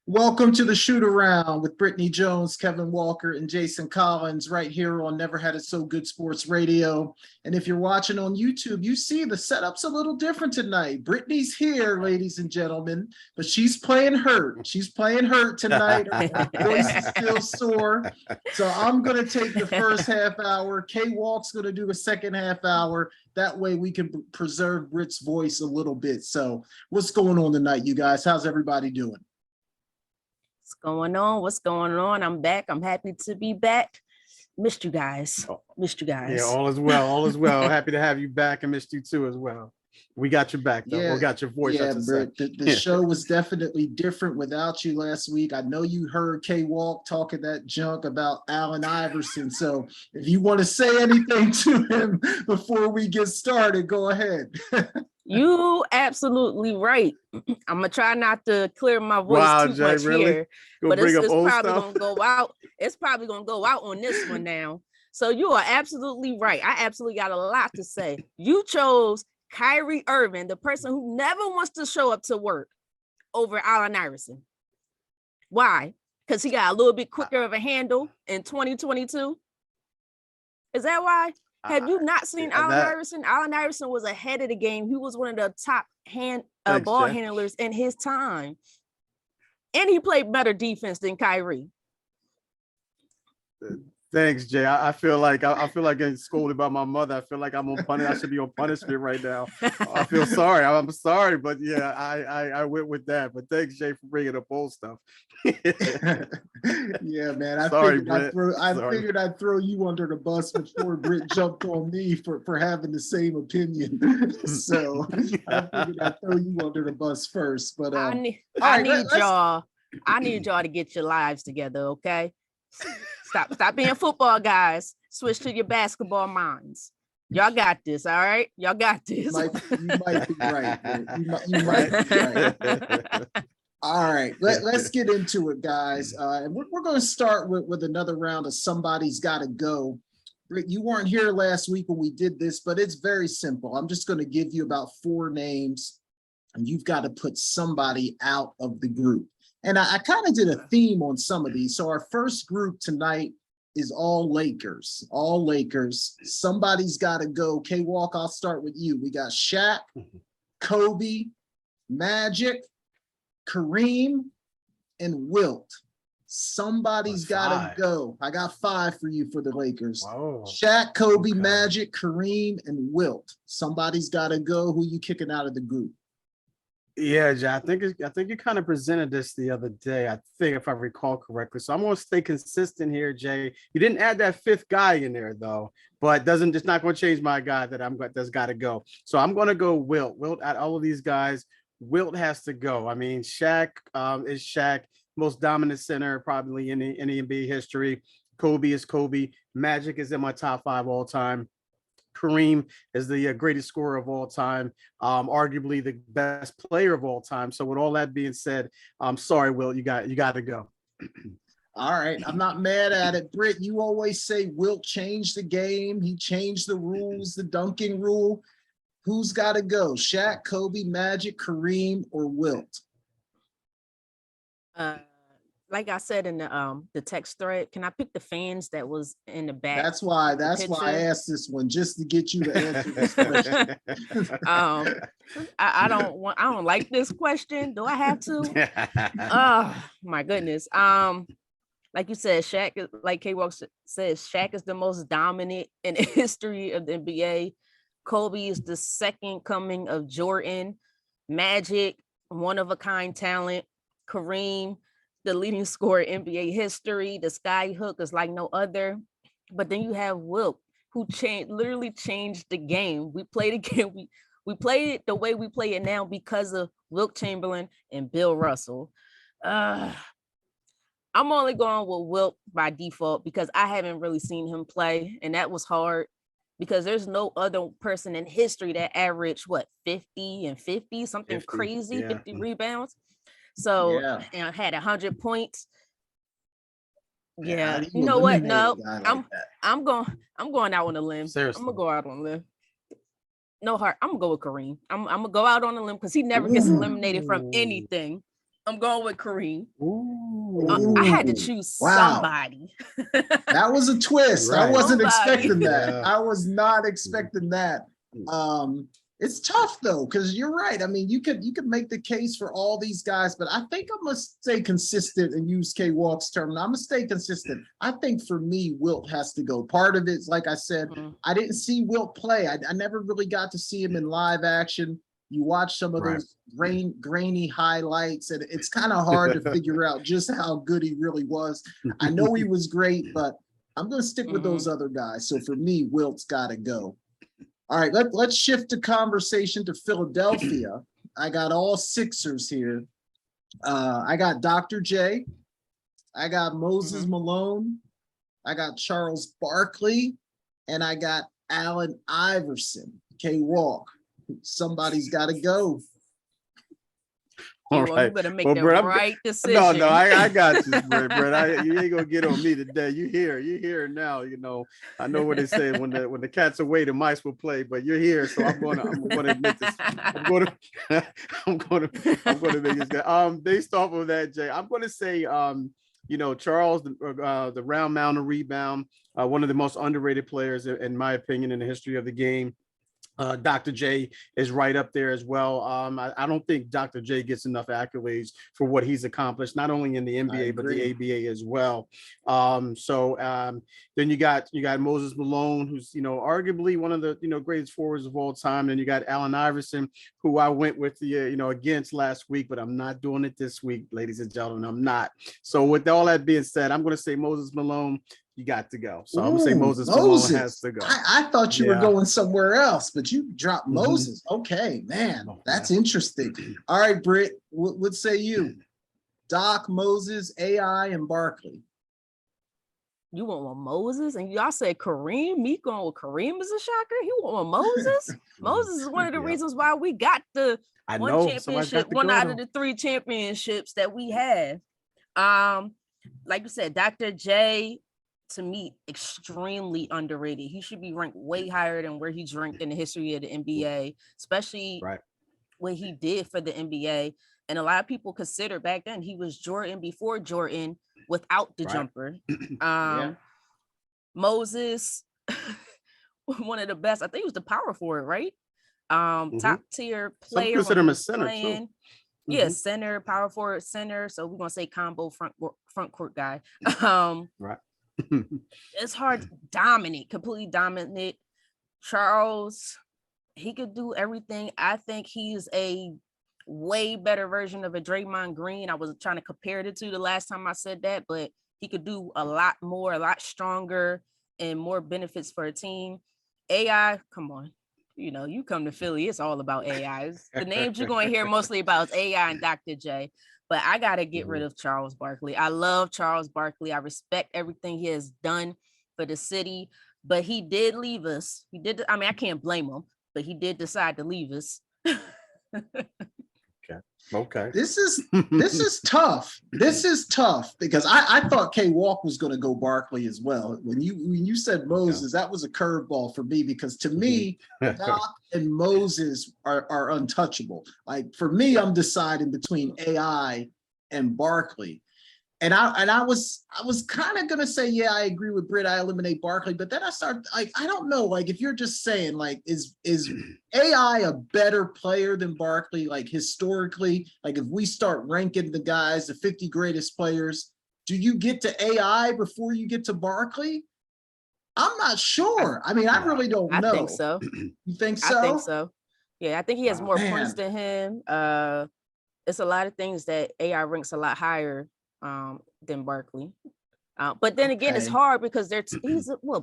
Welcome to the Shoot Around with Britne Jones, Kevin Walker, and Jason Collins right here on Never Had It So Good Sports Radio. And if you're watching on YouTube, you see the setup's a little different tonight. Britney's here, ladies and gentlemen, but she's playing hurt. She's playing hurt tonight. Her voice is still sore. So I'm going to take the first half hour. K-Walk's going to do the second half hour. That way we can preserve Brit's voice a little bit. So what's going on tonight, you guys? How's everybody doing? What's going on? What's going on? I'm back. I'm happy to be back. Missed you guys. Missed you guys. Yeah, all is well. All is well. Happy to have you back and missed you too as well. We got your back though. Yeah, we got your voice. Yeah, Britt, the show was definitely different without you last week. I know you heard K-Walk talking that junk about Allen Iverson. So if you want to say anything to him before we get started, go ahead. You absolutely right. I'm gonna try not to clear my voice too much here, but it's probably gonna go out. It's probably gonna go out on this one now. So you are absolutely right. I absolutely got a lot to say. You chose Kyrie Irving, the person who never wants to show up to work, over Allen Iverson. Why? Because he got a little bit quicker of a handle in 2022. Is that why? Have you not seen Allen Iverson? Allen Iverson was ahead of the game. He was one of the top ball handlers in his time. And he played better defense than Kyrie. Thanks, Jay. I feel like getting scolded by my mother. I feel like I'm on punishment. I should be on punishment right now. I feel sorry. I'm sorry, but yeah, I went with that. But thanks, Jay, for bringing up old stuff. Yeah, man. I figured I'd throw you under the bus before Britt jumped on me for having the same opinion. So I figured I'd throw you under the bus first. But I need y'all to get your lives together, okay? Stop being football guys. Switch to your basketball minds. Y'all got this, all right? Y'all got this. You might be right. You might be right. All right, let's get into it, guys. And we're going to start with another round of Somebody's Gotta Go. You weren't here last week when we did this, but it's very simple. I'm just going to give you about 4 names, and you've got to put somebody out of the group. And I kind of did a theme on some of these. So our first group tonight is all Lakers. All Lakers. Somebody's got to go. K-Walk, I'll start with you. We got Shaq, Kobe, Magic, Kareem, and Wilt. Somebody's got to go. I got 5 for you for the Lakers. Whoa. Shaq, Kobe, okay. Magic, Kareem, and Wilt. Somebody's got to go. Who you kicking out of the group? Yeah, Jay, I think you kind of presented this the other day, I think, if I recall correctly. So I'm going to stay consistent here, Jay. You didn't add that 5th guy in there, though, but it's not going to change my guy that's got to go. So I'm going to go Wilt. Wilt, out all of these guys, Wilt has to go. I mean, Shaq is Shaq, most dominant center probably in the NBA history. Kobe is Kobe. Magic is in my top 5 all time. Kareem is the greatest scorer of all time, arguably the best player of all time. So with all that being said, I'm sorry, Wilt, you got to go. All right, I'm not mad at it. Britt, you always say Wilt changed the game. He changed the rules, the dunking rule. Who's got to go? Shaq, Kobe, Magic, Kareem, or Wilt? Like I said in the text thread, can I pick the fans that was in the back? That's why I asked this one, just to get you to answer this question. I don't like this question. Do I have to? Oh my goodness. Like you said, Shaq, like K-Walk says, Shaq is the most dominant in the history of the NBA. Kobe is the second coming of Jordan. Magic, one of a kind talent. Kareem, the leading scorer in NBA history. The sky hook is like no other. But then you have Wilt, who literally changed the game. We played again. We played it the way we play it now because of Wilt Chamberlain and Bill Russell. I'm only going with Wilt by default because I haven't really seen him play, and that was hard because there's no other person in history that averaged 50 and 50, something 50, crazy, yeah. 50 rebounds. So and I had 100 points. Yeah, you know what? No, I'm going out on a limb. Seriously. I'm gonna go out on a limb. No heart. I'm gonna go with Kareem. I'm gonna go out on a limb because he never gets eliminated from anything. I'm going with Kareem. Ooh. I had to choose somebody. That was a twist. Right. I wasn't Somebody. expecting that. Yeah. I was not expecting that. It's tough though, because you're right. I mean, you could make the case for all these guys, but I think I must stay consistent and use K Walk's term. I'm gonna stay consistent. I think for me, Wilt has to go. Part of it's like I said, I didn't see Wilt play. I never really got to see him in live action. You watch some of those grainy highlights, and it's kind of hard to figure out just how good he really was. I know he was great, but I'm gonna stick with those other guys. So for me, Wilt's got to go. All right, let's shift the conversation to Philadelphia. I got all Sixers here. I got Dr. J. I got Moses Malone. I got Charles Barkley. And I got Allen Iverson. K-Walk. Somebody's got to go. All right. You better make the right decision. No, I got you, Brett. You ain't gonna get on me today. You here now. You know, I know what they say when the cats away, the mice will play. But you're here, so I'm gonna make this. I'm gonna make this good. Based off of that, Jay, I'm gonna say, Charles, the round mound and rebound, one of the most underrated players in my opinion in the history of the game. Dr. J is right up there as well. I don't think Dr. J gets enough accolades for what he's accomplished, not only in the NBA but the ABA as well. Then you got Moses Malone, who's arguably one of the greatest forwards of all time. Then you got Allen Iverson, who I went with against last week, but I'm not doing it this week, ladies and gentlemen. I'm not. So with all that being said, I'm going to say Moses Malone. You got to go. So I'm gonna say Moses Malone has to go. I thought you were going somewhere else, but you dropped Moses. Okay, man, that's interesting. All right, Britt, what say you? Doc, Moses, AI, and Barkley. You want one Moses, and y'all said Kareem. Me going with Kareem is a shocker. You want one Moses? Moses is one of the reasons why we got the one championship, one out of the 3 championships that we have. Like you said, Dr. J. To me, extremely underrated. He should be ranked way higher than where he's ranked in the history of the NBA, especially what he did for the NBA. And a lot of people consider back then he was Jordan before Jordan without the jumper. Moses, one of the best. I think he was the power forward, right? Top tier player. Some consider him a center too. Yeah, center, power forward, center. So we're gonna say combo front court guy. It's hard. Completely dominant. Charles, he could do everything. I think he's a way better version of a Draymond Green. I was trying to compare the two the last time I said that, but he could do a lot more, a lot stronger, and more benefits for a team. AI, come on. You come to Philly, it's all about AI. The names you're going to hear mostly about is AI and Dr. J. But I got to get rid of Charles Barkley. I love Charles Barkley. I respect everything he has done for the city, but he did leave us. I can't blame him, but he did decide to leave us. Okay. This is tough. This is tough because I thought K Walk was going to go Barkley as well. When you said Moses, that was a curveball for me because to me, Doc and Moses are untouchable. Like for me, I'm deciding between AI and Barkley. And I was kind of gonna say, yeah, I agree with Britt. I eliminate Barkley, but then I start I don't know. Like if you're just saying, like, is AI a better player than Barkley? Like historically, like if we start ranking the guys, the 50 greatest players, do you get to AI before you get to Barkley? I'm not sure. I mean, I really don't know. I think so. You think so? I think so. Yeah, I think he has more points than him. It's a lot of things that AI ranks a lot higher than Barkley. But then again, it's hard because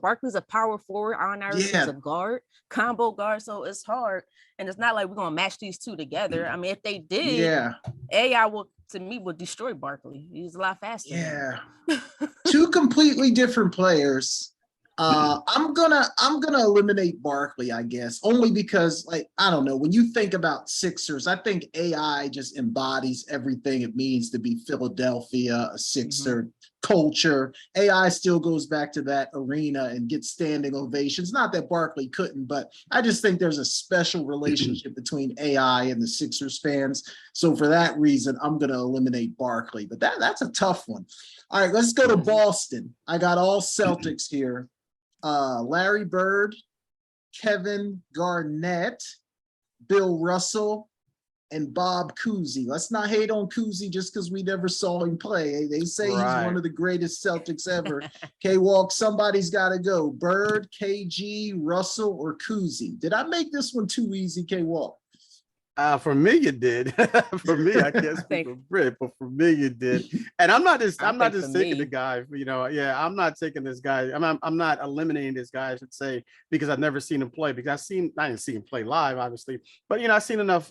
Barkley's a power forward, Allen Iverson's a guard, combo guard, so it's hard. And it's not like we're gonna match these two together. I mean, if they did, AI would destroy Barkley. He's a lot faster. Yeah. Two completely different players. I'm gonna eliminate Barkley, I guess, only because, like, I don't know, when you think about Sixers, I think AI just embodies everything it means to be Philadelphia, a Sixer. culture. AI still goes back to that arena and gets standing ovations. Not that Barkley couldn't, but I just think there's a special relationship between AI and the Sixers fans. So for that reason, I'm going to eliminate Barkley. But that's a tough one. All right, let's go to Boston. I got all Celtics here. Larry Bird, Kevin Garnett, Bill Russell, and Bob Cousy. Let's not hate on Cousy just because we never saw him play. They say he's one of the greatest Celtics ever. K-Walk, somebody's got to go. Bird, KG, Russell, or Cousy. Did I make this one too easy, K-Walk? For me, you did. For me, I can't speak for Brit, but for me, you did. And I'm not just taking the guy. I'm not taking this guy. I'm not eliminating this guy, I should say, because I've never seen him play. Because I didn't see him play live, obviously, but I've seen enough,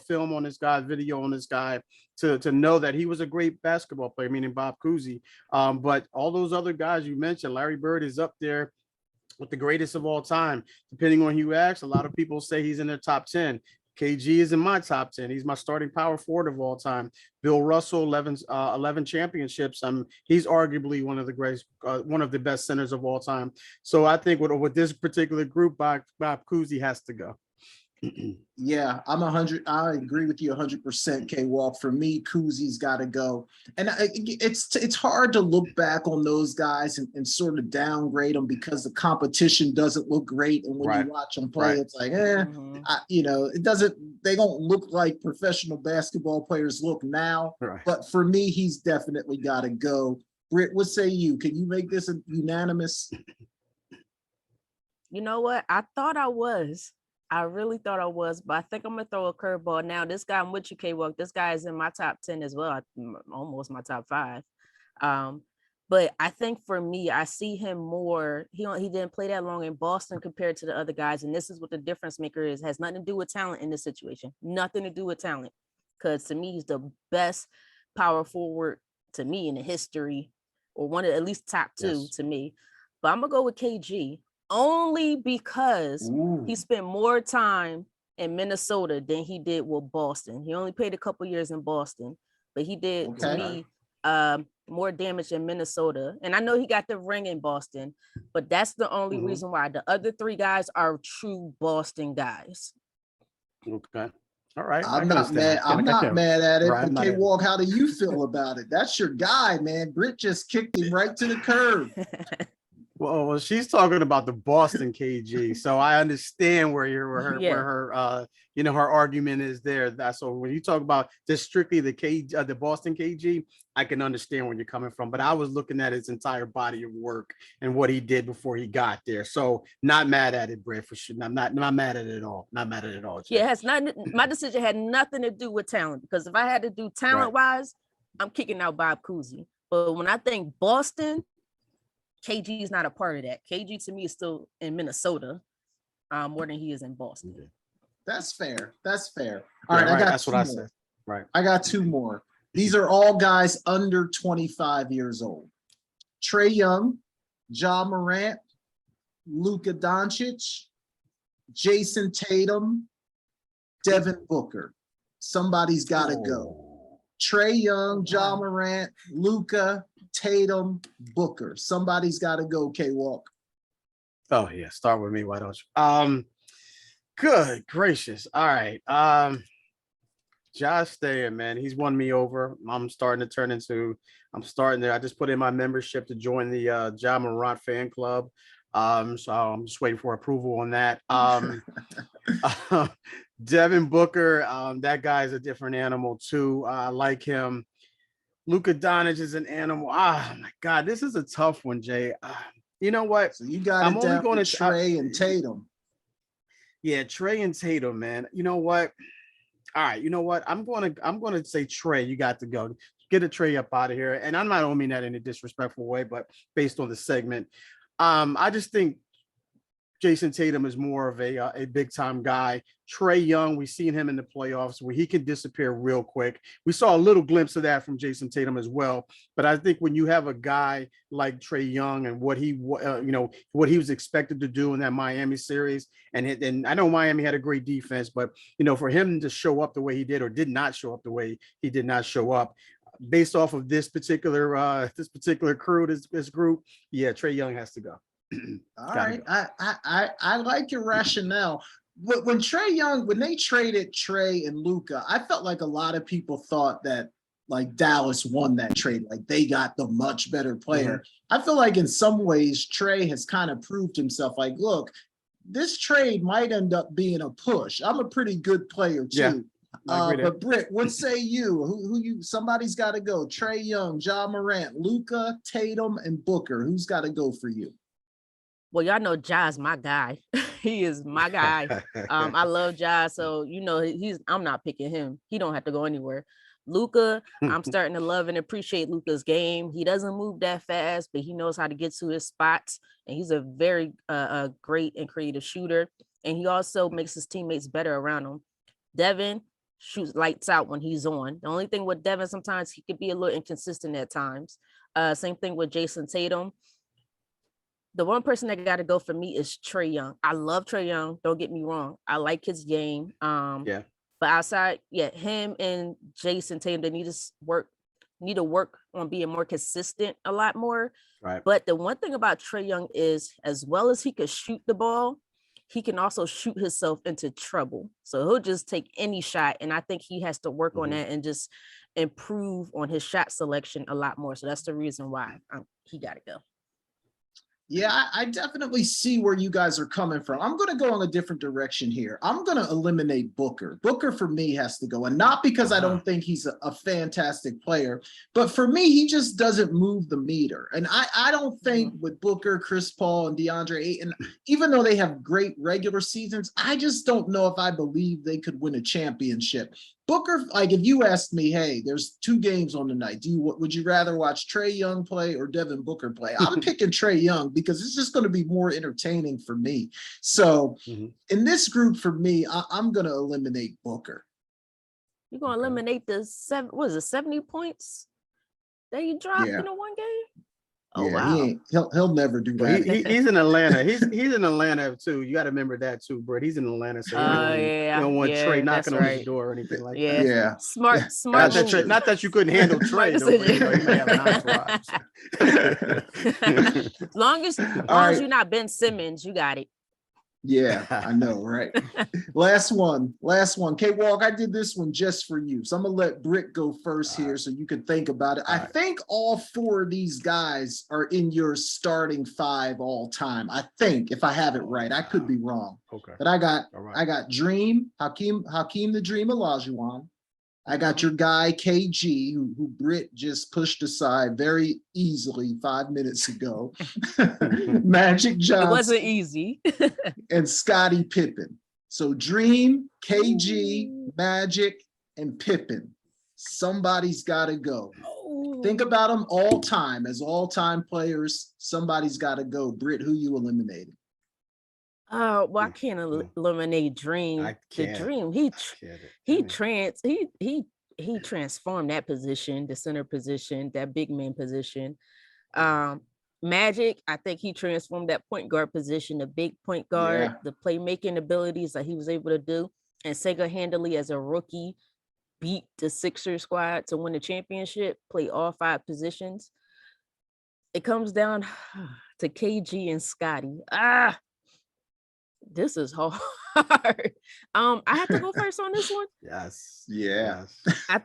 film on this guy, video on this guy to know that he was a great basketball player. Meaning Bob Cousy. But all those other guys you mentioned, Larry Bird is up there with the greatest of all time. Depending on who you ask, a lot of people say he's in their top 10. KG is in my top 10. He's my starting power forward of all time. Bill Russell, 11 championships. He's arguably one of the greatest, one of the best centers of all time. So I think with this particular group, Bob Cousy has to go. Yeah, I agree with you 100%, K-Walk. For me, Cousy's got to go. And it's hard to look back on those guys and sort of downgrade them because the competition doesn't look great. And when you watch them play, it's like, it doesn't, they don't look like professional basketball players look now. But for me, he's definitely got to go. Britt, what say you? Can you make this a unanimous? You know what? I thought I was. I really thought I was, but I think I'm going to throw a curveball. Now, this guy, I'm with you, K-Walk. This guy is in my top 10 as well, almost my top 5. But I think for me, I see him more. He didn't play that long in Boston compared to the other guys. And this is what the difference maker is. Has nothing to do with talent in this situation. Nothing to do with talent. Because to me, he's the best power forward to me in the history, or one of at least top 2 to me. But I'm going to go with KG. Only because he spent more time in Minnesota than he did with Boston. He only played a couple years in Boston, but he did to me more damage in Minnesota. And I know he got the ring in Boston, but that's the only reason why. The other 3 guys are true Boston guys. Okay. All right. I'm not mad. I'm not mad at it. But K-Walk, how do you feel about it? That's your guy, man. Britt just kicked him right to the curb. Well, she's talking about the Boston KG, so I understand where her argument is there. That's so when you talk about just strictly the Boston KG, I can understand where you're coming from. But I was looking at his entire body of work and what he did before he got there. So not mad at it, Brett, for sure. I'm not mad at it at all. Not mad at it at all. Jay. Yeah, it has nothing. My decision had nothing to do with talent, because if I had to do talent wise, I'm kicking out Bob Cousy. But when I think Boston, KG is not a part of that. KG to me is still in Minnesota more than he is in Boston. That's fair. All right, I got that's what I said. Right. I got 2 more. These are all guys under 25 years old. Trae Young, Ja Morant, Luka Doncic, Jason Tatum, Devin Booker. Somebody's got to go. Trae Young, Ja Morant, Luka, Tatum, Booker. Somebody's got to go, K-Walk. Oh, yeah. Start with me. Why don't you? Good gracious. All right. Josh staying, man. He's won me over. I just put in my membership to join the Ja Morant fan club. So I'm just waiting for approval on that. Devin Booker, that guy's a different animal too. I like him. Luka Doncic is an animal. Oh my God, this is a tough one, Jay. You know what? So you got it down to Trae and Tatum. Yeah, Trae and Tatum, man. You know what? All right, you know what? I'm gonna say Trae. You got to go. Get a Trae up out of here. And I'm not don't mean that in a disrespectful way, but based on the segment, I just think Jason Tatum is more of a big time guy. Trae Young, we've seen him in the playoffs where he can disappear real quick. We saw a little glimpse of that from Jason Tatum as well. But I think when you have a guy like Trae Young and what he was expected to do in that Miami series, and I know Miami had a great defense, but for him to show up the way he did or did not show up the way he did not show up, based off of this particular crew, this group, yeah, Trae Young has to go. All right, I like your rationale. When Trae Young, when they traded Trae and Luka, I felt like a lot of people thought that like Dallas won that trade, like they got the much better player. I feel like in some ways Trae has kind of proved himself. Like, look, this trade might end up being a push. I'm a pretty good player too. But Britt, what say you? Who you? Somebody's got to go. Trae Young, Ja Morant, Luka, Tatum, and Booker. Who's got to go for you? Well, y'all know Ja's my guy. He is my guy. I love Ja, so you know I'm not picking him. He don't have to go anywhere. Luka, I'm starting to love and appreciate Luka's game. He doesn't move that fast, but he knows how to get to his spots, and he's a very great and creative shooter. And he also makes his teammates better around him. Devin shoots lights out when he's on. The only thing with Devin, sometimes he could be a little inconsistent at times. Same thing with Jason Tatum. The one person that got to go for me is Trae Young. I love Trae Young. Don't get me wrong. I like his game. But outside, him and Jason Tatum, they need to work on being more consistent a lot more. Right. But the one thing about Trae Young is, as well as he could shoot the ball, he can also shoot himself into trouble. So he'll just take any shot. And I think he has to work on that and just improve on his shot selection a lot more. So that's the reason why he got to go. Yeah, I definitely see where you guys are coming from. I'm going to go in a different direction here. I'm going to eliminate Booker. Booker for me has to go. And not because I don't think he's a fantastic player, but for me, he just doesn't move the meter. And I don't think with Booker, Chris Paul, and DeAndre Ayton, even though they have great regular seasons, I just don't know if I believe they could win a championship. Booker, like if you asked me, hey, there's 2 games on the night. Would you rather watch Trae Young play or Devin Booker play? I'm picking Trae Young because it's just going to be more entertaining for me. So in this group for me, I'm going to eliminate Booker. You're going to eliminate the 70 points that you dropped in a one game? Oh, wow. He'll never do that. He's in Atlanta. He's in Atlanta too. You got to remember that too, Brett. He's in Atlanta, so you don't want Trae knocking on his door or anything like that. Yeah. Smart. Not that you couldn't handle Trae, though, but, you may have an entourage. As long as you're not Ben Simmons, you got it. Yeah, I know, right? Last one. K-Walk, I did this one just for you. So I'm going to let Britt go first here so you can think about it. I think all 4 of these guys are in your starting 5 all time. I think, if I have it right. I could be wrong. Okay. But I got Dream, Hakeem the Dream Olajuwon. I got your guy, KG, who Britt just pushed aside very easily 5 minutes ago. Magic Johnson. It wasn't easy. And Scottie Pippen. So Dream, KG, Magic, and Pippen. Somebody's got to go. Think about them all time. As all-time players, somebody's got to go. Britt, who you eliminated? Well, I can't eliminate Dream. The Dream, he transformed that position, the center position, that big man position. Magic, I think he transformed that point guard position, the big point guard, the playmaking abilities that he was able to do, and single-handedly as a rookie beat the Sixers squad to win the championship, play all 5 positions. It comes down to KG and Scottie. This is hard. I have to go first on this one. Yes. I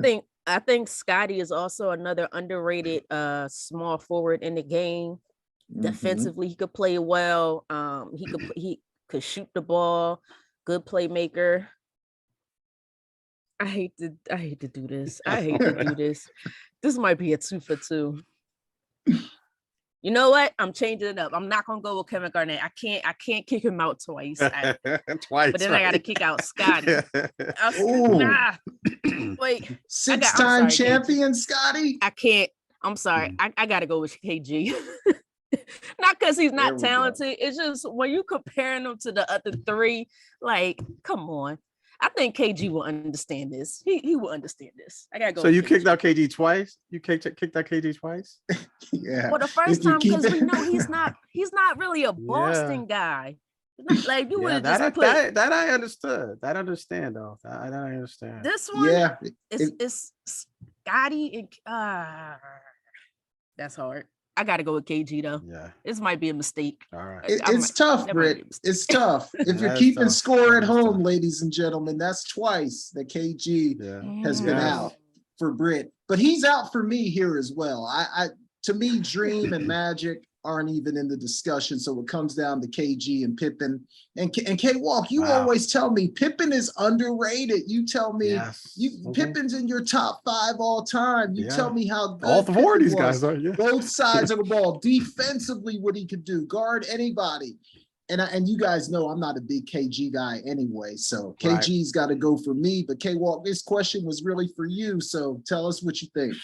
think Scottie is also another underrated small forward in the game. Defensively, he could play well. He could shoot the ball. Good playmaker. I hate to do this. This might be a 2 for 2. You know what? I'm changing it up. I'm not gonna go with Kevin Garnett. I can't kick him out twice. Twice. But then I gotta kick out Scottie. Wait. 6-time champion, Scottie? I can't. I'm sorry. I gotta go with KG. Not because he's not talented. It's just when you comparing him to the other 3, like, come on. I think KG will understand this. He will understand this. I gotta go. So you kicked out KG twice? You kicked out KG twice? Yeah. Well, the first time because we know he's not really a Boston guy. Like you would just put that I understood. That I understand though. I understand. This one, Scotty and that's hard. I gotta go with KG though. Yeah. This might be a mistake. All right. It's tough, Britt. It's tough. If you're keeping score at home, ladies and gentlemen, that's twice that KG has been out for Britt. But he's out for me here as well. To me, Dream and Magic aren't even in the discussion. So it comes down to KG and Pippen. And K-Walk, you always tell me Pippen is underrated. You tell me Pippen's in your top 5 all time. You tell me how good all 4 of these was. guys are. Both sides of the ball. Defensively, what he could do. Guard anybody. And you guys know I'm not a big KG guy anyway. So KG's got to go for me. But K-Walk, this question was really for you. So tell us what you think.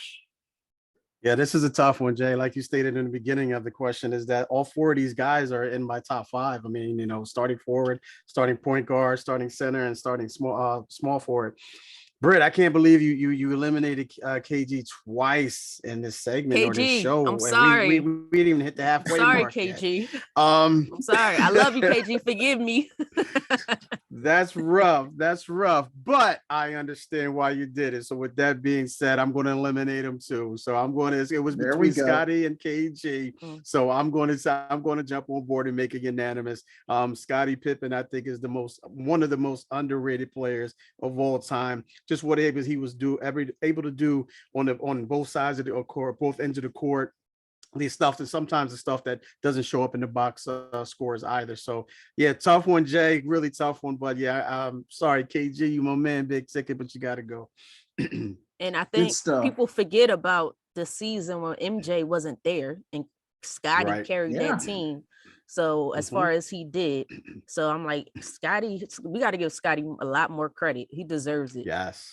Yeah, this is a tough one, Jay. Like you stated in the beginning of the question, is that all 4 of these guys are in my top 5. I mean, you know, starting forward, starting point guard, starting center, and starting small forward. Britt, I can't believe you eliminated KG twice in this segment or this show. I'm sorry. We didn't even hit the halfway mark. Sorry, KG. Yet. I'm sorry. I love you, KG. Forgive me. That's rough. That's rough. But I understand why you did it. So with that being said, I'm going to eliminate him too. So it was between Scotty and KG. So I'm going to jump on board and make it unanimous. Scottie Pippen, I think, is one of the most underrated players of all time. Just what he was able to do on both sides of the court, both ends of the court. The stuff that sometimes the stuff that doesn't show up in the box scores either. So yeah, tough one, Jay. Really tough one. But yeah, sorry, KG, you my man, big ticket, but you got to go. And I think people forget about the season when MJ wasn't there and Scotty carried that team. So as far as he did, so I'm like, Scotty, we got to give Scotty a lot more credit. He deserves it. Yes.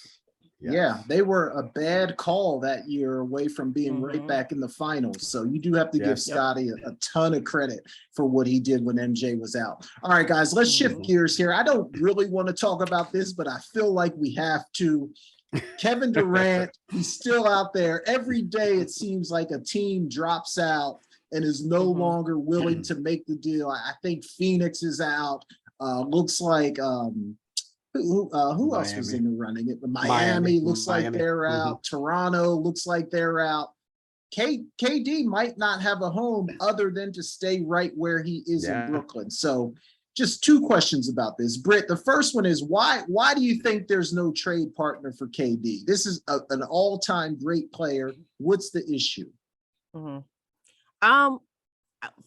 Yeah, they were a bad call that year away from being right back in the finals. So you do have to give Scotty a ton of credit for what he did when MJ was out. All right, guys, let's shift gears here. I don't really want to talk about this, but I feel like we have to. Kevin Durant, he's still out there. Every day it seems like a team drops out and is no longer willing to make the deal. I think Phoenix is out. Looks like who else was in the running? Miami looks like they're out. Toronto looks like they're out. KD might not have a home other than to stay right where he is in Brooklyn. So just 2 questions about this. Britt, the first one is why do you think there's no trade partner for KD? This is an all-time great player. What's the issue?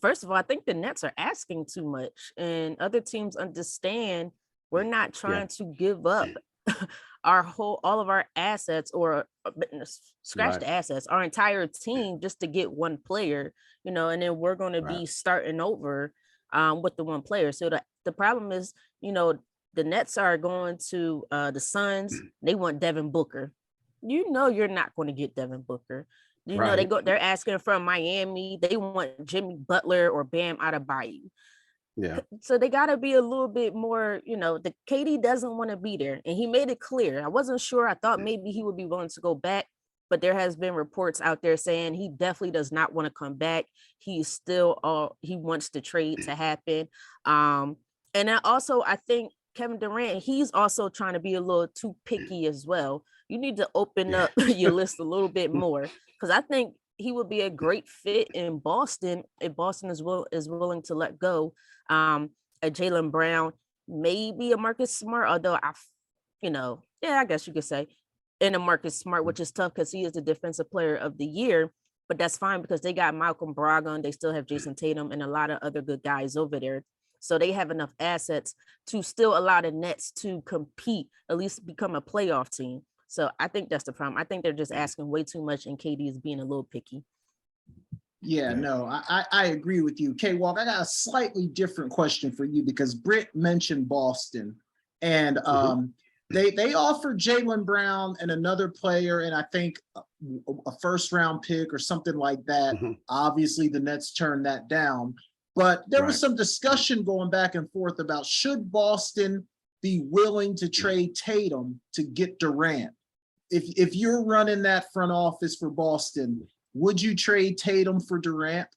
First of all, I think the Nets are asking too much, and other teams understand we're not trying to give up all of our assets or scratch the assets, our entire team just to get one player, you know, and then we're going to be starting over with the one player. So the problem is, you know, the Nets are going to the Suns. They want Devin Booker. You know, you're not going to get Devin Booker. You know, they're asking from Miami. They want Jimmy Butler or Bam Adebayo. Yeah. So they got to be a little bit more, you know, the KD doesn't want to be there. And he made it clear. I wasn't sure. I thought maybe he would be willing to go back, but there has been reports out there saying he definitely does not want to come back. He's still he wants the trade to happen. And then also I think Kevin Durant, he's also trying to be a little too picky as well. You need to open up your list a little bit more, because I think he would be a great fit in Boston if Boston is willing to let go a Jaylen Brown, maybe a Marcus Smart, although I guess you could say, and a Marcus Smart, which is tough because he is the defensive player of the year, but that's fine because they got Malcolm Brogdon, they still have Jason Tatum and a lot of other good guys over there. So they have enough assets to still allow the Nets to compete, at least become a playoff team. So I think that's the problem. I think they're just asking way too much and KD is being a little picky. Yeah, no, I agree with you. K-Walk, I got a slightly different question for you because Britt mentioned Boston and they offered Jaylen Brown and another player and I think a first round pick or something like that. Obviously the Nets turned that down, but there was some discussion going back and forth about should Boston be willing to trade Tatum to get Durant? If you're running that front office for Boston, would you trade Tatum for Durant?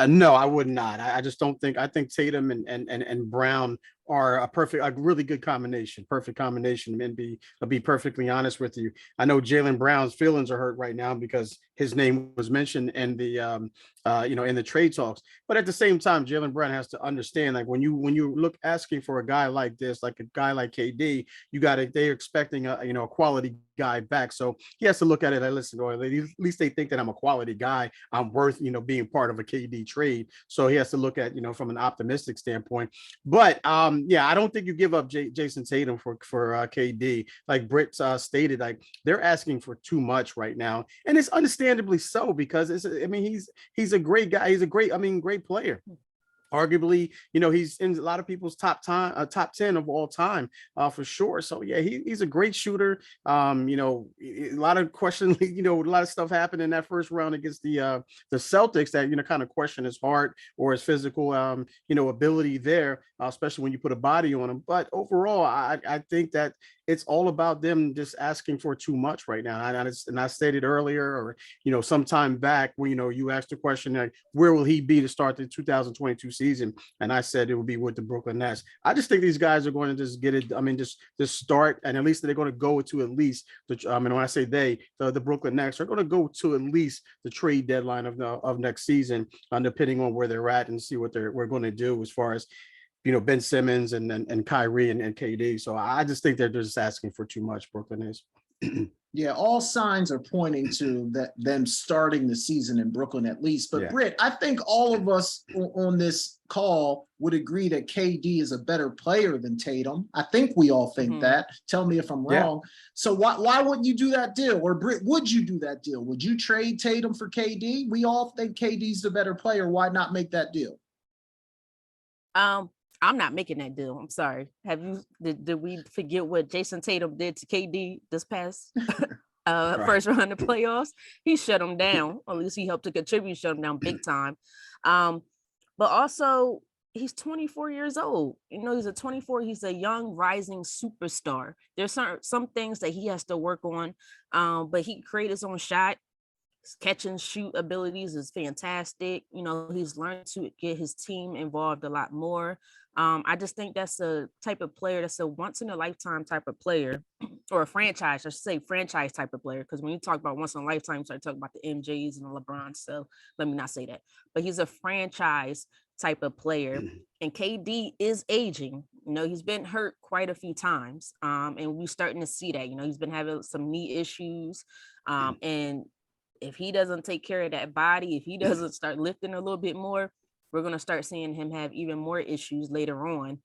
No, I would not. I just don't think. I think Tatum and Brown are a really good combination, perfect combination. And I'll be perfectly honest with you. I know Jaylen Brown's feelings are hurt right now because his name was mentioned in the in the trade talks. But at the same time, Jaylen Brown has to understand, like when you look asking for a guy like this, like a guy like KD, they're expecting a quality guy back. So he has to look at it and listen, or at least they think that I'm a quality guy. I'm worth being part of a KD trade. So he has to look at from an optimistic standpoint. But I don't think you give up Jason Tatum for KD. Like Britt stated, like they're asking for too much right now, and it's understandably so because he's a great guy. He's a great player. Arguably, he's in a lot of people's top 10 of all time, for sure. So yeah, he's a great shooter. A lot of question, a lot of stuff happened in that first round against the Celtics that kind of question his heart or his physical ability there, especially when you put a body on him. But overall, I think that it's all about them just asking for too much right now. And I stated earlier, or sometime back when you asked the question, like, where will he be to start the 2022 season? And I said it would be with the Brooklyn Nets. I just think these guys are going to just get it. Just start, and at least they're going to go to at least when I say the Brooklyn Nets are going to go to at least the trade deadline of next season, depending on where they're at, and see what we're going to do as far as Ben Simmons and Kyrie and KD. So I just think they're just asking for too much. Brooklyn is. Yeah, all signs are pointing to them starting the season in Brooklyn at least. But Britt, I think all of us on this call would agree that KD is a better player than Tatum. I think we all think that. Tell me if I'm wrong. So why wouldn't you do that deal? Or Britt, would you do that deal? Would you trade Tatum for KD? We all think KD's the better player. Why not make that deal? I'm not making that deal. I'm sorry. Did we forget what Jason Tatum did to KD this past first round of playoffs? He shut him down. Or at least he helped to contribute, shut him down big time. But also he's 24 years old. He's he's a young rising superstar. There's some things that he has to work on. But he can create his own shot. His catch and shoot abilities is fantastic. He's learned to get his team involved a lot more. I just think that's a type of player that's a once in a lifetime type of player, or a franchise, I should say franchise type of player. Because when you talk about once in a lifetime, you start talking about the MJs and the LeBrons. So let me not say that. But he's a franchise type of player. And KD is aging. He's been hurt quite a few times. And we're starting to see that. He's been having some knee issues. And if he doesn't take care of that body, if he doesn't start lifting a little bit more, we're going to start seeing him have even more issues later on.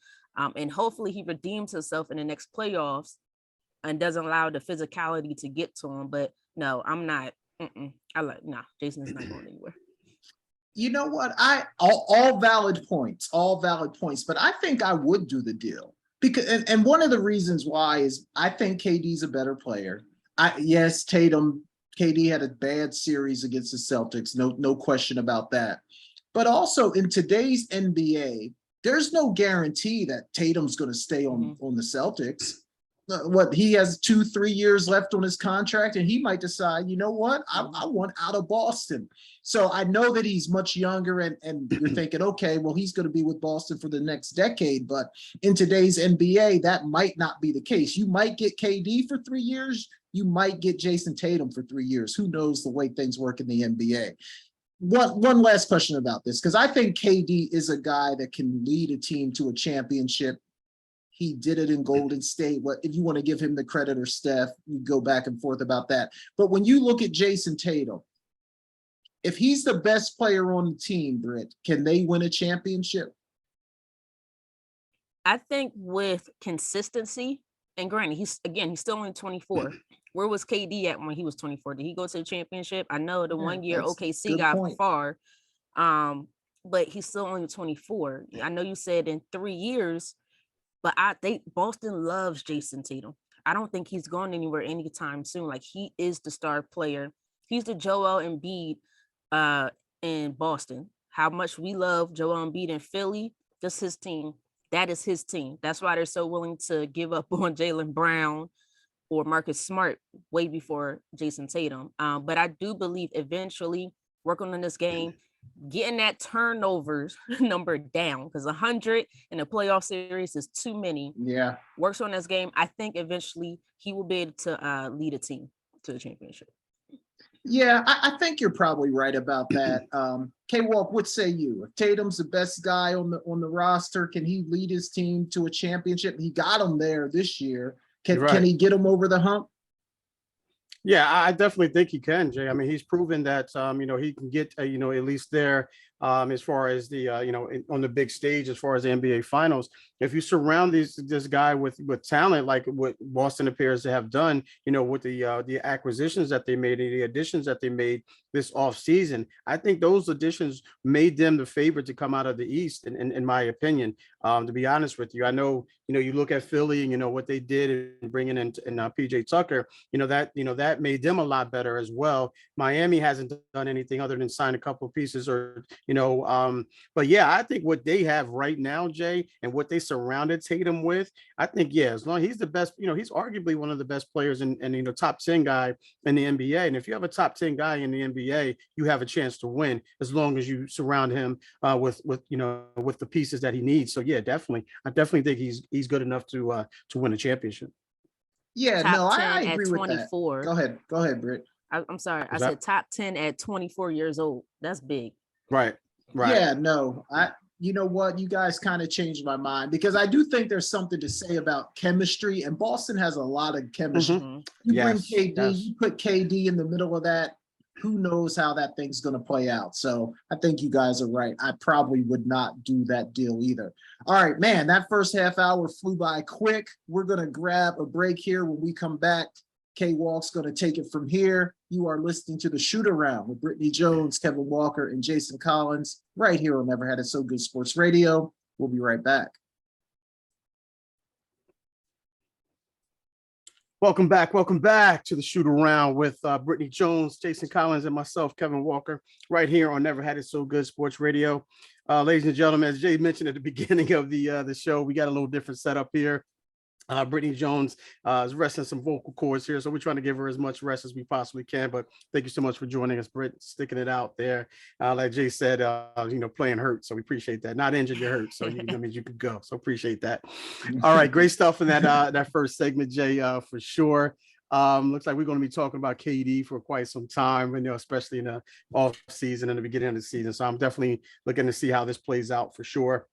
And hopefully he redeems himself in the next playoffs and doesn't allow the physicality to get to him. But no, I'm not. Jason's not going anywhere. You know what? All valid points, but I think I would do the deal because, and one of the reasons why is I think KD's a better player. KD had a bad series against the Celtics, no question about that. But also in today's NBA, there's no guarantee that Tatum's going to stay on the Celtics. He has 2-3 years left on his contract, and he might decide, you know what, I want out of Boston. So I know that he's much younger, and you're thinking, okay, well, he's going to be with Boston for the next decade. But in today's NBA, that might not be the case. You might get KD for 3 years. You might get Jason Tatum for 3 years. Who knows the way things work in the NBA? One last question about this, because I think KD is a guy that can lead a team to a championship. He did it in Golden State. If you want to give him the credit or Steph, you go back and forth about that. But when you look at Jason Tatum, if he's the best player on the team, Britt, can they win a championship? I think with consistency, and granted, he's still only 24. Where was KD at when he was 24? Did he go to the championship? I know the 1 year OKC got far, but he's still only 24. I know you said in 3 years, but I think Boston loves Jason Tatum. I don't think he's going anywhere anytime soon. Like, he is the star player. He's the Joel Embiid in Boston. How much we love Joel Embiid in Philly, just his team. That is his team. That's why they're so willing to give up on Jaylen Brown or Marcus Smart way before Jason Tatum. But I do believe eventually working on this game, getting that turnovers number down, because 100 in a playoff series is too many. Yeah. Works on this game. I think eventually he will be able to lead a team to the championship. Yeah, I think you're probably right about that. K-Walk, what say you? If Tatum's the best guy on the roster, can he lead his team to a championship? He got him there this year. Can he get him over the hump? Yeah, I definitely think he can, Jay. I mean, he's proven that he can get at least there as far as the on the big stage, as far as the NBA Finals. If you surround this guy with talent, like what Boston appears to have done, with the acquisitions that they made and the additions that they made this offseason, I think those additions made them the favorite to come out of the East, in my opinion. To be honest with you, I know you look at Philly, what they did in bringing in PJ Tucker, that made them a lot better as well. Miami hasn't done anything other than sign a couple of pieces, but yeah, I think what they have right now, Jay, and what they surrounded Tatum with, I think, yeah, as long as he's the best, he's arguably one of the best players and top 10 guy in the NBA. And if you have a top 10 guy in the NBA, you have a chance to win as long as you surround him with the pieces that he needs. So yeah, definitely, I definitely think he's good enough to win a championship. Yeah, top no, 10 I agree at with 24. that. Go ahead, Britt. I'm sorry, I said top 10 at 24 years old. That's big. Right. Yeah, no, you know what? You guys kind of changed my mind, because I do think there's something to say about chemistry, and Boston has a lot of chemistry. Mm-hmm. You bring KD, you put KD in the middle of that, who knows how that thing's going to play out. So I think you guys are right. I probably would not do that deal either. All right, man, that first half hour flew by quick. We're going to grab a break here. When we come back, K-Walk's going to take it from here. You are listening to the Shoot Around with Britne Jones, Kevin Walker, and Jason Collins, right here on Never Had It So Good Sports Radio. We'll be right back. Welcome back to the Shoot Around with Britne Jones, Jason Collins, and myself, Kevin Walker, right here on Never Had It So Good Sports Radio. Ladies and gentlemen, as Jay mentioned at the beginning of the show, we got a little different setup here. Britne Jones is resting some vocal cords here, so we're trying to give her as much rest as we possibly can. But thank you so much for joining us, Britt, sticking it out there. Like Jay said, playing hurt, so we appreciate that. Not injured, you're hurt, so that means you could go. So appreciate that. All right, great stuff in that first segment, Jay, for sure. Looks like we're going to be talking about KD for quite some time, especially in the off season and the beginning of the season. So I'm definitely looking to see how this plays out for sure.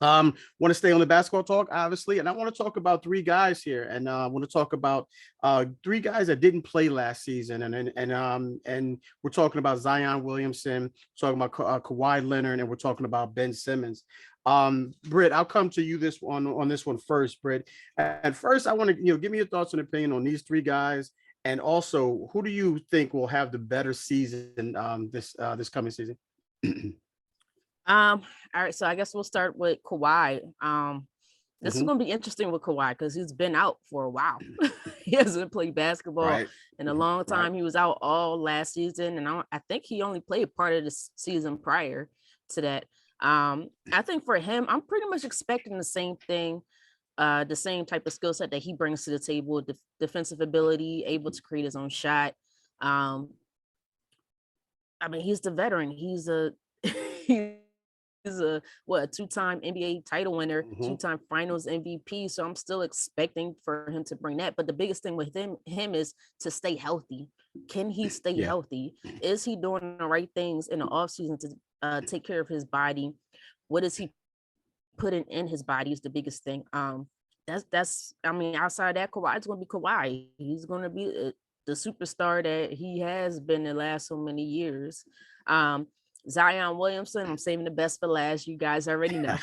Want to stay on the basketball talk, obviously, and I want to talk about three guys here, and I want to talk about three guys that didn't play last season, and we're talking about Zion Williamson, talking about Kawhi Leonard, and we're talking about Ben Simmons. Britt, I'll come to you on this one first, Britt. At first, I want to give me your thoughts and opinion on these three guys, and also who do you think will have the better season this coming season? All right, so I guess we'll start with Kawhi. This is going to be interesting with Kawhi because he's been out for a while. He hasn't played basketball in a long time. He was out all last season, and I think he only played part of the season prior to that. I think for him, I'm pretty much expecting the same thing, the same type of skill set that he brings to the table, defensive ability, able to create his own shot. I mean, he's the veteran. He's a two-time NBA title winner, two-time Finals MVP. So I'm still expecting for him to bring that. But the biggest thing with him is to stay healthy. Can he stay healthy? Is he doing the right things in the offseason to take care of his body? What is he putting in his body is the biggest thing. That's I mean, outside that, Kawhi's going to be Kawhi. He's going to be the superstar that he has been the last so many years. Zion Williamson, I'm saving the best for last. You guys already know.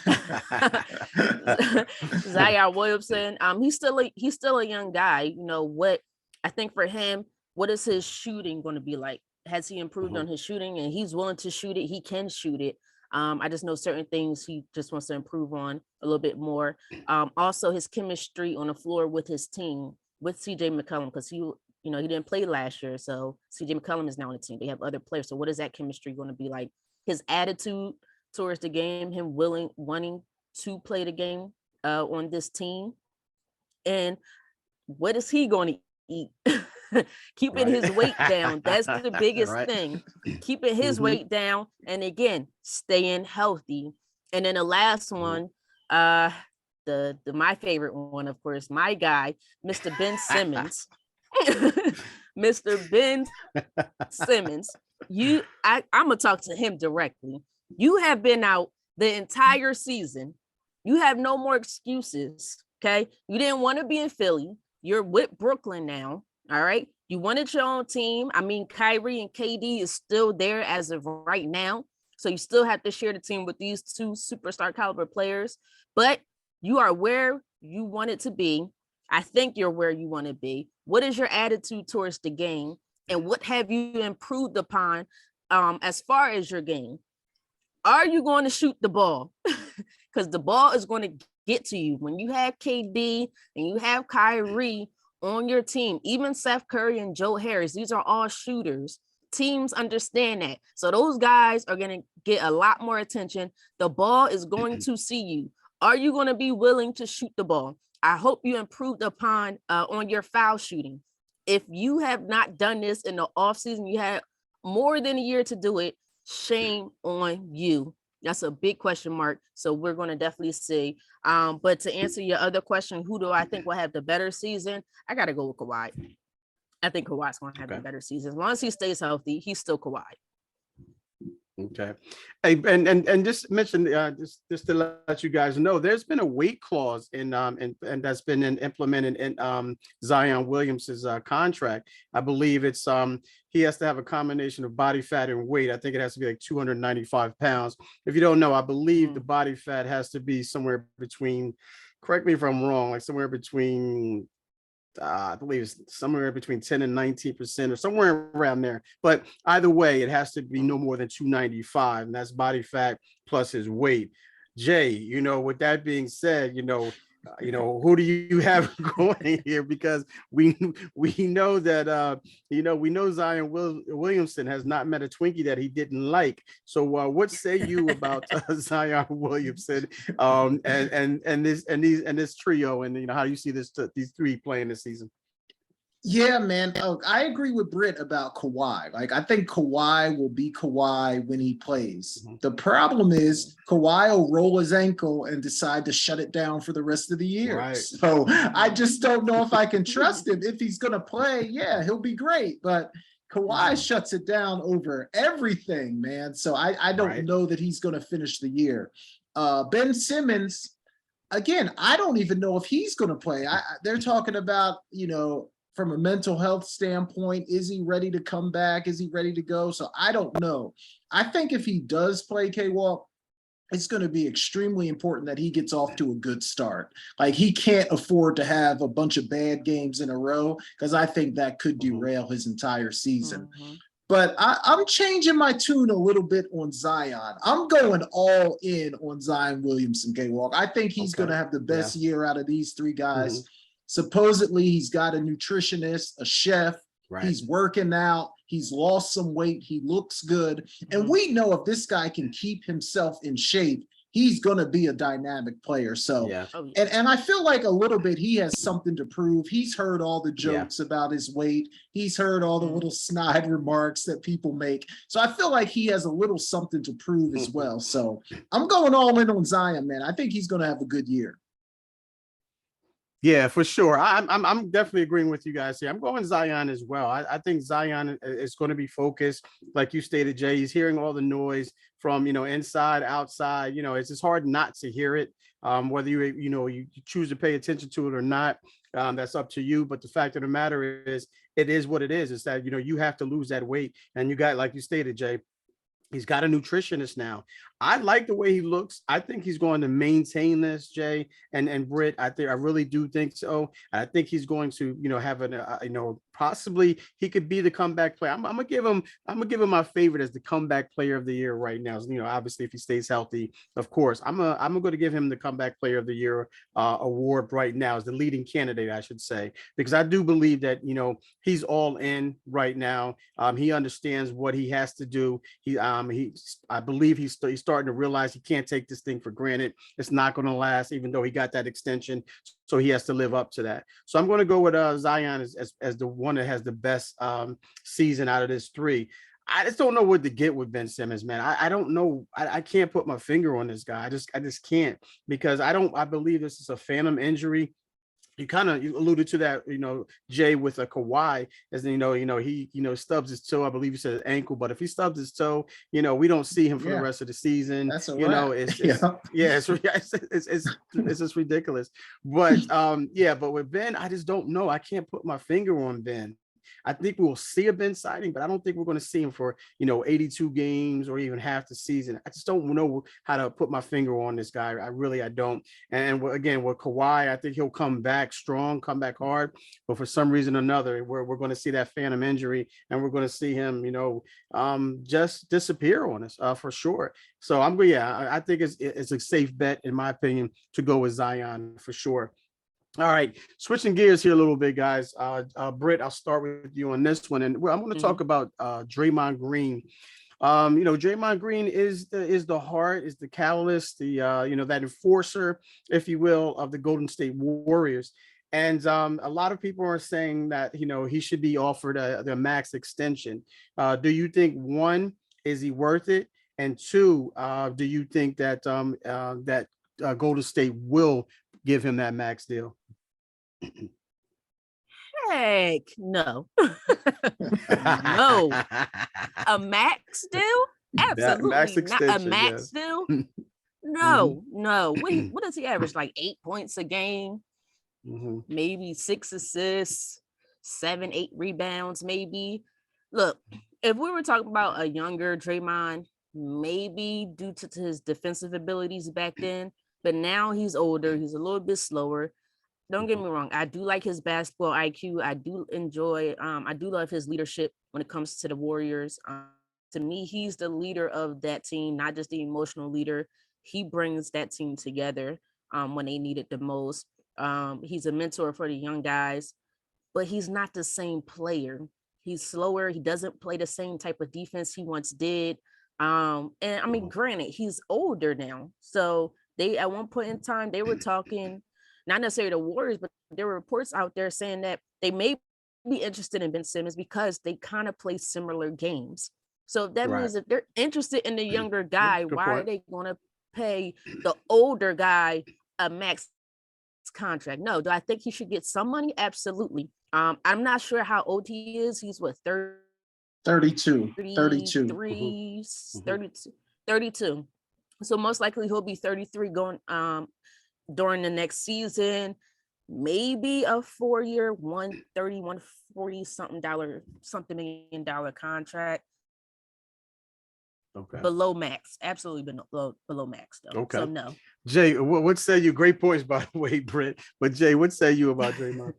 Zion Williamson, he's still a young guy. You know what? I think for him, what is his shooting going to be like? Has he improved on his shooting? And he's willing to shoot it. He can shoot it. I just know certain things he just wants to improve on a little bit more. Also, his chemistry on the floor with his team, with CJ McCollum, because he didn't play last year. So CJ McCollum is now on the team. They have other players. So what is that chemistry going to be like? His attitude towards the game, him wanting to play the game on this team. And what is he going to eat. Keeping his weight down. That's the biggest thing. Keeping his weight down. And again, staying healthy. And then the last one, the my favorite one, of course, my guy, Mr. Ben Simmons. Mr. Ben Simmons, I'm gonna talk to him directly. You have been out the entire season. You have no more excuses. Okay, you didn't want to be in Philly. You're with Brooklyn now. All right, you wanted your own team. I mean, Kyrie and KD is still there as of right now, so you still have to share the team with these two superstar caliber players. But you are where you wanted to be. I think you're where you want to be. What is your attitude towards the game, and what have you improved upon as far as your game? Are you going to shoot the ball? Because the ball is going to get to you when you have KD and you have Kyrie on your team. Even Seth Curry and Joe Harris, these are all shooters. Teams understand that. So those guys are going to get a lot more attention. The ball is going to see you. Are you going to be willing to shoot the ball? I hope you improved upon on your foul shooting. If you have not done this in the offseason, you had more than a year to do it. Shame on you. That's a big question mark. So we're going to definitely see. But to answer your other question, who do I think will have the better season? I got to go with Kawhi. I think Kawhi's going to have a better season. As long as he stays healthy, he's still Kawhi. Okay. Hey, and just mention just to let you guys know, there's been a weight clause in and that's been implemented in Zion Williamson's contract. I believe it's he has to have a combination of body fat and weight. I think it has to be like 295 pounds. If you don't know, I believe the body fat has to be somewhere between, correct me if I'm wrong, like somewhere between I believe it's somewhere between 10 and 19% or somewhere around there. But either way, it has to be no more than 295, and that's body fat plus his weight. Jay, with that being said, who do you have going here? Because we know that we know Zion Williamson has not met a Twinkie that he didn't like. So what say you about Zion Williamson and this trio, and how do you see these three playing this season? Yeah, man. Oh, I agree with Britt about Kawhi. Like, I think Kawhi will be Kawhi when he plays. The problem is Kawhi will roll his ankle and decide to shut it down for the rest of the year. Right. So I just don't know if I can trust him. If he's going to play, yeah, he'll be great. But Kawhi shuts it down over everything, man. So I don't know that he's going to finish the year. Ben Simmons, again, I don't even know if he's going to play. They're talking about, from a mental health standpoint, is he ready to come back? Is he ready to go? So I don't know. I think if he does play K-Walk, it's going to be extremely important that he gets off to a good start. Like, he can't afford to have a bunch of bad games in a row, because I think that could derail his entire season. But I'm changing my tune a little bit on Zion. I'm going all in on Zion Williamson, K-Walk. I think he's going to have the best year out of these three guys. Supposedly, he's got a nutritionist, a chef. He's working out. He's lost some weight. He looks good. And we know if this guy can keep himself in shape, he's going to be a dynamic player. So, and I feel like a little bit he has something to prove. He's heard all the jokes about his weight. He's heard all the little snide remarks that people make. So I feel like he has a little something to prove as well. So I'm going all in on Zion, man. I think he's going to have a good year. Yeah, for sure. I'm definitely agreeing with you guys here. I'm going Zion as well. I think Zion is going to be focused, like you stated, Jay. He's hearing all the noise from inside, outside. It's just hard not to hear it. Whether you choose to pay attention to it or not, that's up to you. But the fact of the matter is, it is what it is. It's that you have to lose that weight, and you got, like you stated, Jay. He's got a nutritionist now. I like the way he looks. I think he's going to maintain this, Jay and Britt. I really do think so. I think he's going to, have possibly he could be the comeback player. I'm gonna give him my favorite as the comeback player of the year right now. You know, obviously if he stays healthy, of course. I'm going to give him the comeback player of the year award right now as the leading candidate, I should say, because I do believe that, you know, he's all in right now. He understands what he has to do. I believe he's starting to realize he can't take this thing for granted. It's not going to last, even though he got that extension. So he has to live up to that. So I'm going to go with Zion as the one that has the best season out of this three. I just don't know what to get with Ben Simmons, man. I don't know. I can't put my finger on this guy. I just can't, because I believe this is a phantom injury. You alluded to that, you know, Jay, with a Kawhi, as he stubs his toe. I believe you said his ankle, but if he stubs his toe, you know, we don't see him for the rest of the season. That's a you know, it's just ridiculous. But but with Ben, I just don't know. I can't put my finger on Ben. I think we'll see a Ben sighting, but I don't think we're going to see him for, you know, 82 games or even half the season. I just don't know how to put my finger on this guy. I don't. And again, with Kawhi, I think he'll come back strong, come back hard. But for some reason or another, we're going to see that phantom injury, and we're going to see him, you know, just disappear on us for sure. So I think it's a safe bet, in my opinion, to go with Zion for sure. All right, switching gears here a little bit, guys. Britt, I'll start with you on this one, and I'm going to talk about Draymond Green. You know, Draymond Green is the heart, is the catalyst, the that enforcer, if you will, of the Golden State Warriors. And a lot of people are saying that, you know, he should be offered the max extension. Do you think, one, is he worth it? And two, do you think that Golden State will give him that max deal? Heck no. No. A max deal? Absolutely max extension, not a max deal. No. What does he average? Like 8 points a game, maybe 6 assists, 7, 8 rebounds, maybe. Look, if we were talking about a younger Draymond, maybe due to his defensive abilities back then, but now he's older, he's a little bit slower. Don't get me wrong, I do like his basketball IQ. I do enjoy, I do love his leadership when it comes to the Warriors. To me, he's the leader of that team, not just the emotional leader. He brings that team together when they need it the most. He's a mentor for the young guys, but he's not the same player. He's slower. He doesn't play the same type of defense he once did. And I mean, granted, he's older now. So they, at one point in time, they were talking, not necessarily the Warriors, but there were reports out there saying that they may be interested in Ben Simmons because they kind of play similar games. So that means if they're interested in the younger guy, why are they going to pay the older guy a max contract? No. Do I think he should get some money? Absolutely. I'm not sure how old he is. He's what, 32. 32. So most likely he'll be 33 going during the next season. Maybe a 4-year, 130, 140 something million dollar contract. Okay. Below max, absolutely below max though. Okay. So no. Jay, what say you? Great points, by the way, Britt. But Jay, what say you about Draymond?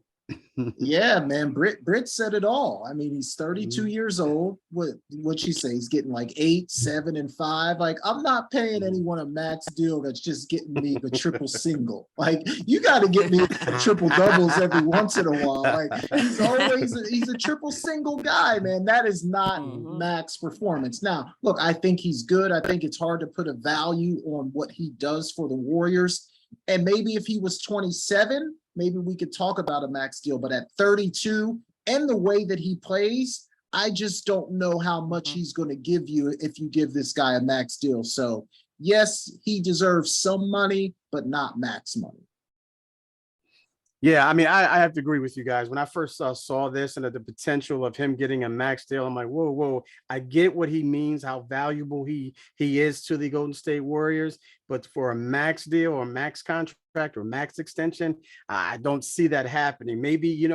Yeah, man. Britt said it all. I mean, he's 32 years old. What'd she say? He's getting like 8, 7, and 5. Like, I'm not paying anyone a max deal that's just getting me the triple single. Like, you got to get me triple doubles every once in a while. Like, he's a triple single guy, man. That is not max performance. Now, look, I think he's good. I think it's hard to put a value on what he does for the Warriors. And maybe if he was 27, maybe we could talk about a max deal. But at 32 and the way that he plays, I just don't know how much he's going to give you if you give this guy a max deal. So yes, he deserves some money, but not max money. Yeah, I mean, I have to agree with you guys. When I first saw this and the potential of him getting a max deal, I'm like, whoa. I get what he means, how valuable he is to the Golden State Warriors. but for a max deal or max contract or max extension, I don't see that happening. Maybe,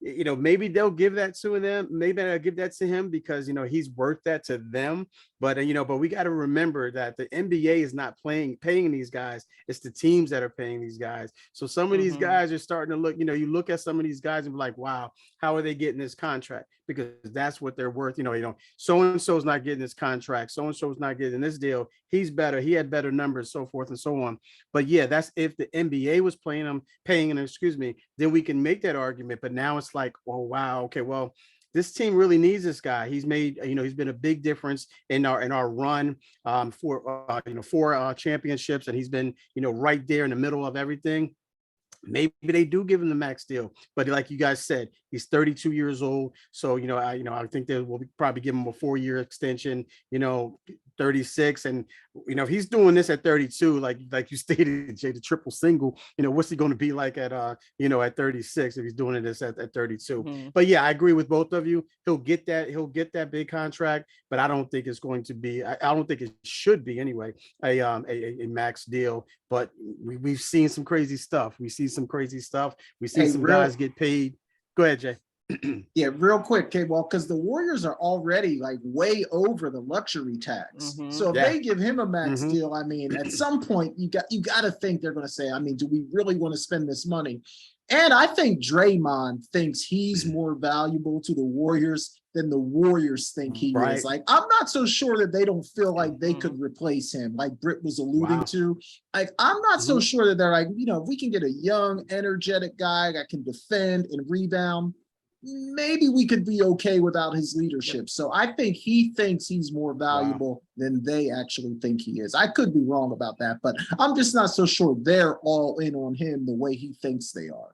maybe they'll give that to them. Maybe they'll give that to him because, he's worth that to them. But, but we got to remember that the NBA is not paying these guys. It's the teams that are paying these guys. So some of these guys are starting to look, you look at some of these guys and be like, wow, how are they getting this contract? Because that's what they're worth. So-and-so's not getting this contract. So-and-so's not getting this deal. He's better. He had better numbers, so forth and so on. But yeah, that's if the NBA was paying him, then we can make that argument. But now it's like, oh, wow. Okay, well, this team really needs this guy. He's made, he's been a big difference in our run for championships, and he's been, right there in the middle of everything. Maybe they do give him the max deal, but like you guys said, he's 32 years old. So, I think that we'll probably give him a 4-year extension, 36. And, if he's doing this at 32, like you stated, Jay, the triple single, what's he going to be like at 36 if he's doing this at 32? But yeah, I agree with both of you. He'll get that big contract, but I don't think it's going to be, I don't think it should be anyway, a max deal. But we've seen some crazy stuff. We've seen some guys get paid. Go ahead, Jay. Yeah, real quick, K-Ball, because the Warriors are already like way over the luxury tax. So if they give him a max deal, I mean, at some point you got to think they're going to say, I mean, do we really want to spend this money? And I think Draymond thinks he's more valuable to the Warriors than the Warriors think he is. Like, I'm not so sure that they don't feel like they could replace him, like Britt was alluding to. Like, I'm not so sure that they're like, if we can get a young, energetic guy that can defend and rebound, maybe we could be okay without his leadership. So I think he thinks he's more valuable than they actually think he is. I could be wrong about that, but I'm just not so sure they're all in on him the way he thinks they are.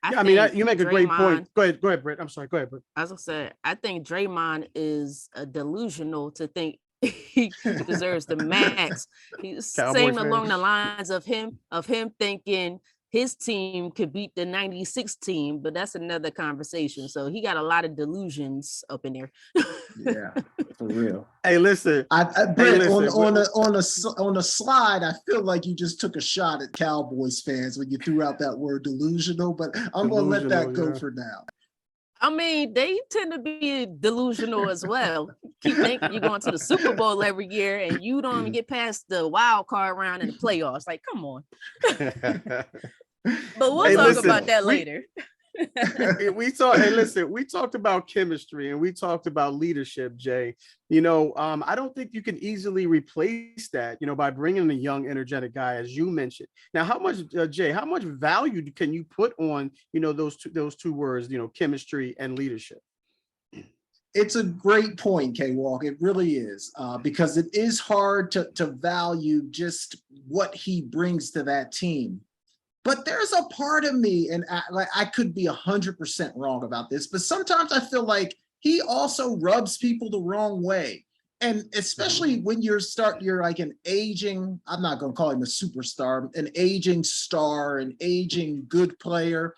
I mean, you make a great point. Go ahead, Britt. I'm sorry. Go ahead, Britt. As I said, I think Draymond is delusional to think he deserves the max. He's same along the lines of him thinking his team could beat the 96 team, but that's another conversation. So he got a lot of delusions up in there. Yeah, for real. Hey, listen. Britt, on a slide, I feel like you just took a shot at Cowboys fans when you threw out that word delusional, but I'm going to let that go for now. I mean, they tend to be delusional as well. Keep thinking you're going to the Super Bowl every year and you don't even get past the wild card round in the playoffs. Like, come on. But we'll talk about that later. We talked about chemistry and we talked about leadership, Jay. I don't think you can easily replace that, by bringing a young, energetic guy, as you mentioned. Now, how much value can you put on, those two words, chemistry and leadership? It's a great point, K-Walk. It really is, because it is hard to value just what he brings to that team. But there's a part of me, and I could be 100% wrong about this, but sometimes I feel like he also rubs people the wrong way. And especially when you're like an aging, I'm not going to call him a superstar, an aging star, an aging good player.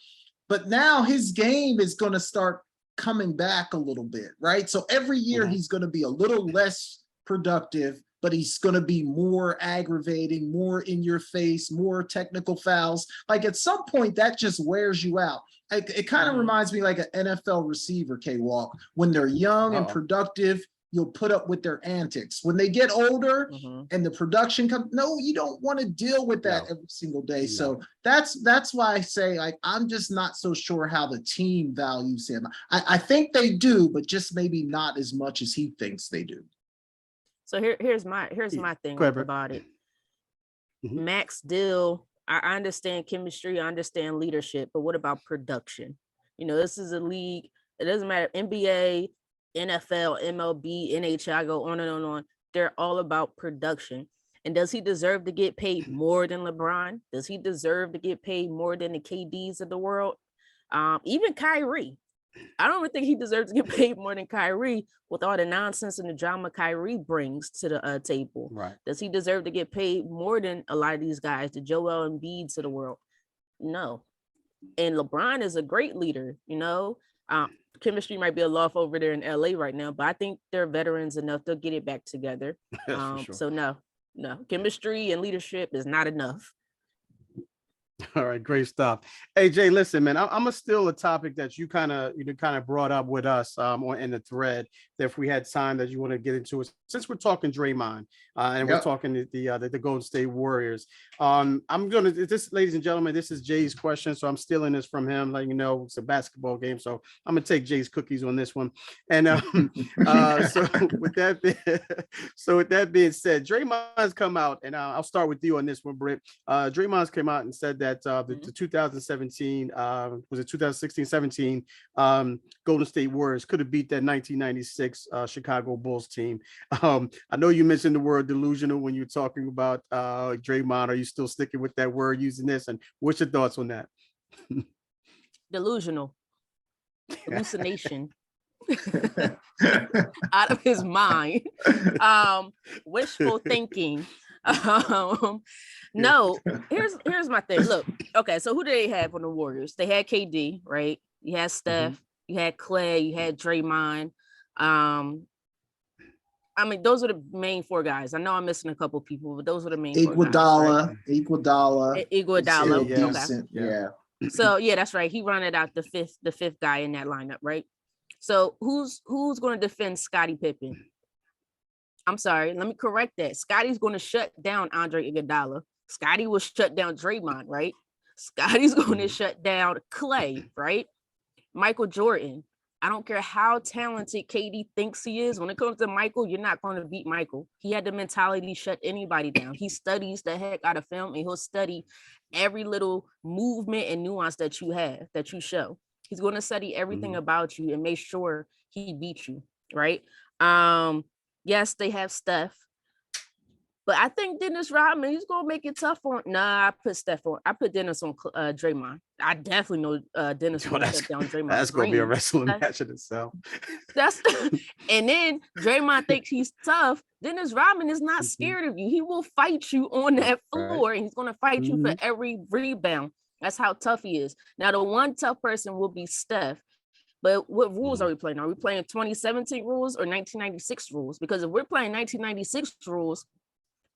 But now his game is going to start coming back a little bit, right? So every year he's going to be a little less productive, but he's going to be more aggravating, more in your face, more technical fouls. Like at some point that just wears you out. It kind of reminds me like an NFL receiver, K-Walk. When they're young and productive, you'll put up with their antics. When they get older and the production comes, no, you don't want to deal with that every single day. So that's why I say, like, I'm just not so sure how the team values him. I think they do, but just maybe not as much as he thinks they do. So here's my thing about it. Max deal, I understand chemistry, I understand leadership, but what about production? This is a league. It doesn't matter, NBA, NFL, MLB, NHL, I go on and on and on. They're all about production. And does he deserve to get paid more than LeBron? Does he deserve to get paid more than the KDs of the world? Even Kyrie. I don't even think he deserves to get paid more than Kyrie with all the nonsense and the drama Kyrie brings to the table. Right. Does he deserve to get paid more than a lot of these guys, the Joel Embiids of the world? No. And LeBron is a great leader, chemistry might be a loft over there in LA right now, but I think they're veterans enough. They'll get it back together. Sure. So no, No, chemistry and leadership is not enough. All right, great stuff. Hey Jay, listen, man, I'm gonna steal a topic that you kind of brought up with us in the thread. That if we had time that you want to get into it, since we're talking Draymond and we're talking the Golden State Warriors. I'm gonna this, ladies and gentlemen, this is Jay's question, so I'm stealing this from him. Like, it's a basketball game, so I'm gonna take Jay's cookies on this one. And so with that being said, Draymond's come out, and I'll start with you on this one, Britt. Draymond's came out and said that the 2017 was it 2016-17 Golden State Warriors could have beat that 1996 Chicago Bulls team. I know you mentioned the word delusional when you're talking about Draymond. Are you still sticking with that word, using this? And what's your thoughts on that? Delusional, hallucination, out of his mind, wishful thinking. No, here's my thing. Look, okay, so who do they have on the Warriors? They had KD, right? You had Steph, you had Clay, you had Draymond. I mean, those are the main four guys. I know I'm missing a couple people, but those are the main Iguodala, four guys, right? Iguodala. Decent, yeah. So yeah, that's right. He rounded out the fifth guy in that lineup, right? So who's going to defend Scottie Pippen? I'm sorry, let me correct that. Scotty's going to shut down Andre Iguodala. Scotty will shut down Draymond, right? Scotty's going to shut down Clay, right? Michael Jordan. I don't care how talented KD thinks he is. When it comes to Michael, you're not going to beat Michael. He had the mentality to shut anybody down. He studies the heck out of film, and he'll study every little movement and nuance that you have, that you show. He's going to study everything about you and make sure he beats you, right? Yes, they have Steph, but I think Dennis Rodman, he's gonna make it tough on. Nah, I put Steph on. I put Dennis on Draymond. I definitely know Dennis will shut down Draymond. That's gonna be a wrestling match in itself. And then Draymond thinks he's tough. Dennis Rodman is not scared of you. He will fight you on that floor, and he's gonna fight you for every rebound. That's how tough he is. Now, the one tough person will be Steph. But what rules are we playing? Are we playing 2017 rules or 1996 rules? Because if we're playing 1996 rules,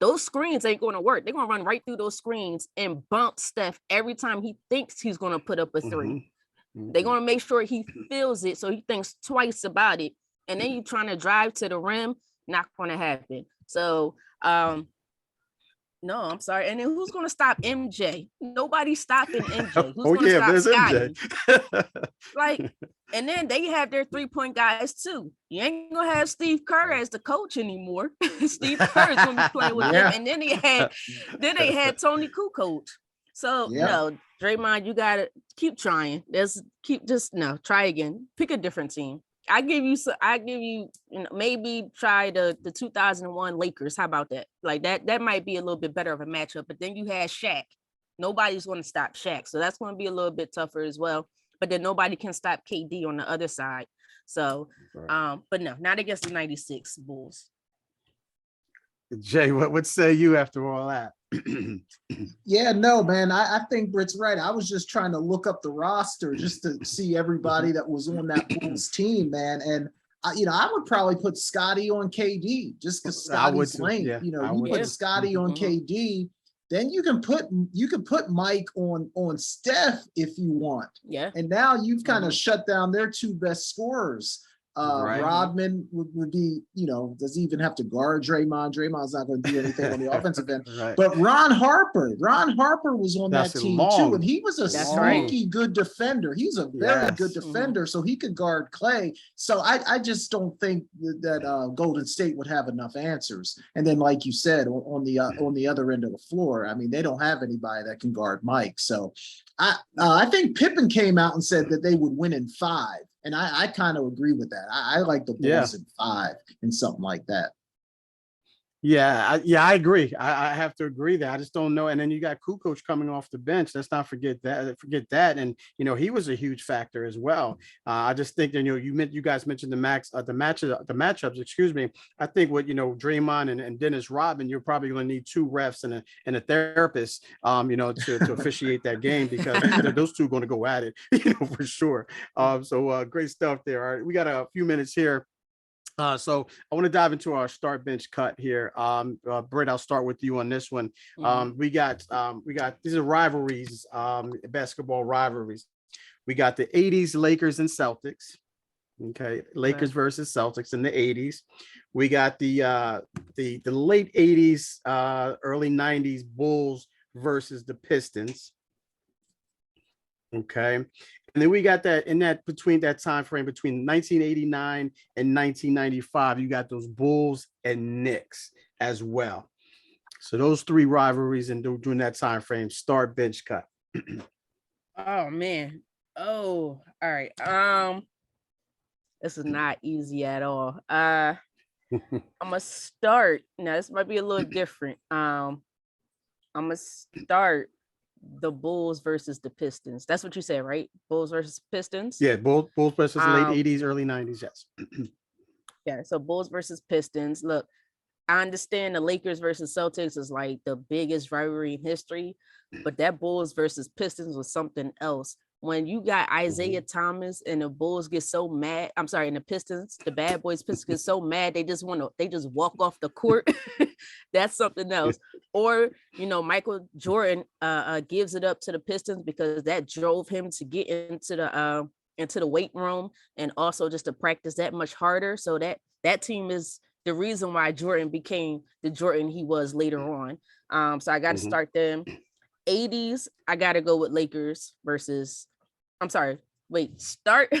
those screens ain't going to work. They're going to run right through those screens and bump Steph every time he thinks he's going to put up a three. They're going to make sure he feels it, so he thinks twice about it. And then you're trying to drive to the rim, not going to happen. So, no, I'm sorry. And then who's going to stop MJ? Nobody's stopping MJ. Who's going to stop Scottie? Like, and then they have their 3-point guys too. You ain't going to have Steve Kerr as the coach anymore. Steve Kerr is going to be playing with them. And then they had Tony Kukoc. So no, Draymond, you got to keep trying. Try again. Pick a different team. I give you, maybe try the 2001 Lakers. How about that? Like that might be a little bit better of a matchup. But then you had Shaq. Nobody's going to stop Shaq, so that's going to be a little bit tougher as well. But then nobody can stop KD on the other side. So, but no, not against the 96 Bulls. Jay, what say you after all that? Yeah, no, man, I think Britt's right. I was just trying to look up the roster just to see everybody that was on that Bulls team, man. And I would probably put Scotty on KD just because Scotty's lane. Yeah, you put Scotty on KD, then you can put Mike on Steph if you want. Yeah. And now you've kind of shut down their two best scorers. Rodman would be, does he even have to guard Draymond? Draymond's not going to do anything on the offensive end. But Ron Harper was on that team too, and he was a sneaky good defender. He's a very good defender, so he could guard Clay. So I just don't think that Golden State would have enough answers. And then, like you said, on the other end of the floor, I mean, they don't have anybody that can guard Mike. So I think Pippen came out and said that they would win in 5. And I kind of agree with that. I like the Bulls in 5 and something like that. Yeah, I agree. I have to agree that I just don't know. And then you got Kukoc coming off the bench. Let's not forget that. And he was a huge factor as well. I just think that you guys mentioned the matchups. Excuse me. I think what Draymond and Dennis Rodman, you're probably going to need 2 refs and a therapist, to officiate that game because those two are going to go at it, for sure. So great stuff there. All right, we got a few minutes here. So I want to dive into our start bench cut here. Britt, I'll start with you on this one. We got these are rivalries, basketball rivalries. We got the 80s Lakers and Celtics. Okay, Lakers versus Celtics in the 80s. We got the late 80s, early 90s Bulls versus the Pistons. Okay. And then we got that in that between that time frame between 1989 and 1995, you got those Bulls and Knicks as well. So those three rivalries and during that time frame, start bench cut. Oh man. Oh, all right. This is not easy at all. I'm gonna start. Now this might be a little different. I'm gonna start the Bulls versus the Pistons. That's what you said, right? Bulls versus Pistons. Yeah, Bulls versus late 80s, early 90s. Yes. Yeah. So Bulls versus Pistons. Look, I understand the Lakers versus Celtics is like the biggest rivalry in history, but that Bulls versus Pistons was something else. When you got Isaiah Thomas and the Bulls get so mad, I'm sorry, and the Pistons, the bad boys Pistons get so mad they just walk off the court. That's something else. Or, Michael Jordan gives it up to the Pistons because that drove him to get into the weight room and also just to practice that much harder. So that team is the reason why Jordan became the Jordan he was later on. So I got to start them. 80s, I got to go with Lakers versus, I'm sorry, wait, start.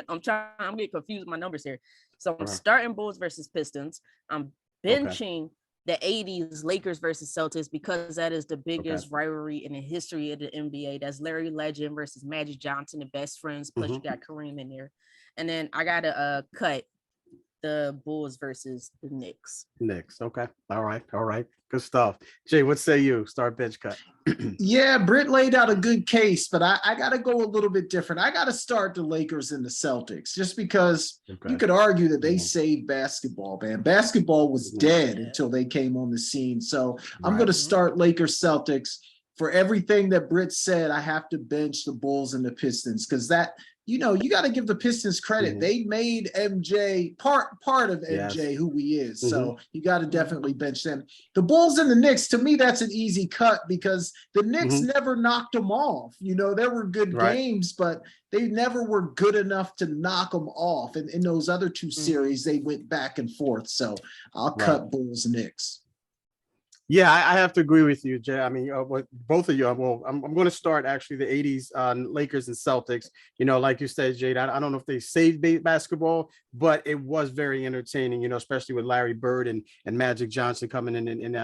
I'm getting confused with my numbers here. So I'm starting Bulls versus Pistons. I'm benching the 80s Lakers versus Celtics because that is the biggest rivalry in the history of the NBA. That's Larry Legend versus Magic Johnson, the best friends. Plus you got Kareem in there. And then I got to cut the Bulls versus the Knicks. Okay. All right. Good stuff. Jay, what say you? Start bench cut. Yeah, Britt laid out a good case, but I got to go a little bit different. I got to start the Lakers and the Celtics just because you could argue that they saved basketball, man. Basketball was dead until they came on the scene. So I'm going to start Lakers Celtics. For everything that Britt said, I have to bench the Bulls and the Pistons because that, you got to give the Pistons credit. They made MJ part of MJ who he is. So you got to definitely bench them. The Bulls and the Knicks, to me, that's an easy cut because the Knicks never knocked them off. There were good games, but they never were good enough to knock them off. And in those other two series, they went back and forth. So I'll cut Bulls and Knicks. Yeah, I have to agree with you, Jay. I mean, both of you. Well, I'm going to start actually the 80s Lakers and Celtics. Like you said, Jade, I don't know if they saved basketball, but it was very entertaining, especially with Larry Bird and Magic Johnson coming in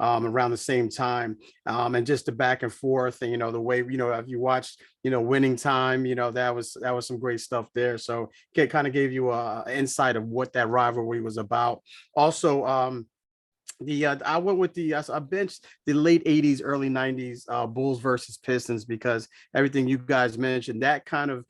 around the same time. And just the back and forth and, the way, if you watched, Winning Time, that was some great stuff there. So it kind of gave you an insight of what that rivalry was about. Also, I went with I benched the late 80s, early 90s Bulls versus Pistons because everything you guys mentioned, that kind of,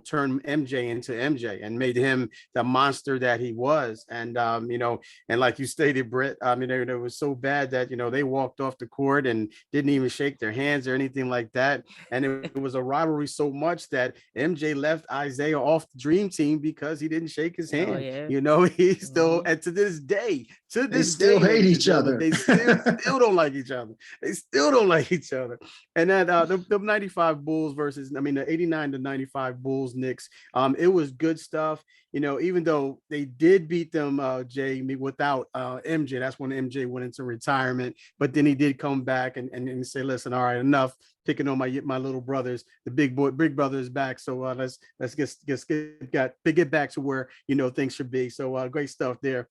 turned MJ into MJ and made him the monster that he was. And, and like you stated, Britt, it was so bad that, they walked off the court and didn't even shake their hands or anything like that. And it was a rivalry so much that MJ left Isaiah off the dream team because he didn't shake his hand. He still, and to this day, they still hate each other. They still don't like each other. They still don't like each other. And that the 95 Bulls versus, the 89 to 95 Bulls Knicks, it was good stuff. Even though they did beat them, Jay, without MJ. That's when MJ went into retirement. But then he did come back and say, listen, all right, enough picking on my little brothers. The big brother is back. So let's get back to where things should be. So great stuff there.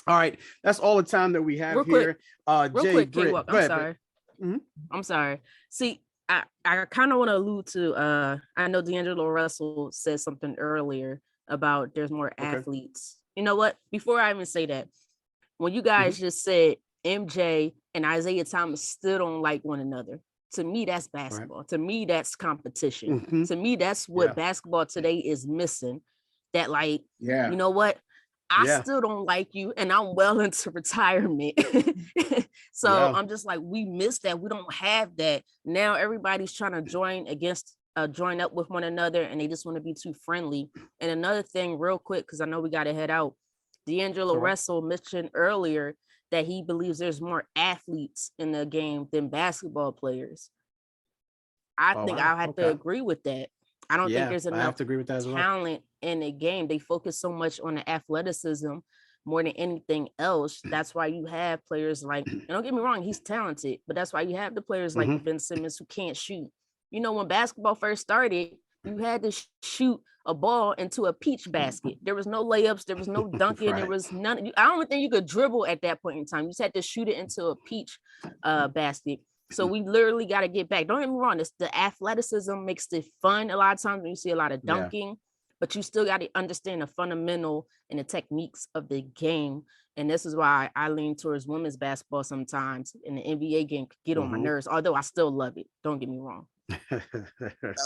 All right, that's all the time that we have here. Jay, Britt, I'm sorry. See, I kind of want to allude to I know D'Angelo Russell said something earlier about there's more athletes. You know what? Before I even say that, when you guys just said MJ and Isaiah Thomas still don't like one another, to me that's basketball. To me that's competition. To me that's what basketball today is missing. That you know what? I still don't like you and I'm well into retirement. So I'm just like, we miss that. We don't have that. Now everybody's trying to join up with one another and they just want to be too friendly. And another thing real quick, because I know we got to head out. D'Angelo Russell mentioned earlier that he believes there's more athletes in the game than basketball players. I think I'll have to agree with that. I don't think there's enough talent in the game. They focus so much on the athleticism more than anything else. That's why you have players like, and don't get me wrong, he's talented, but that's why you have the players like Ben Simmons who can't shoot. You know, when basketball first started, you had to shoot a ball into a peach basket. There was no layups, there was no dunking, there was none. I don't think you could dribble at that point in time. You just had to shoot it into a peach basket. So we literally got to get back. Don't get me wrong, the athleticism makes it fun a lot of times when you see a lot of dunking, but you still got to understand the fundamental and the techniques of the game. And this is why I lean towards women's basketball sometimes, and the NBA game could get on my nerves, although I still love it. Don't get me wrong.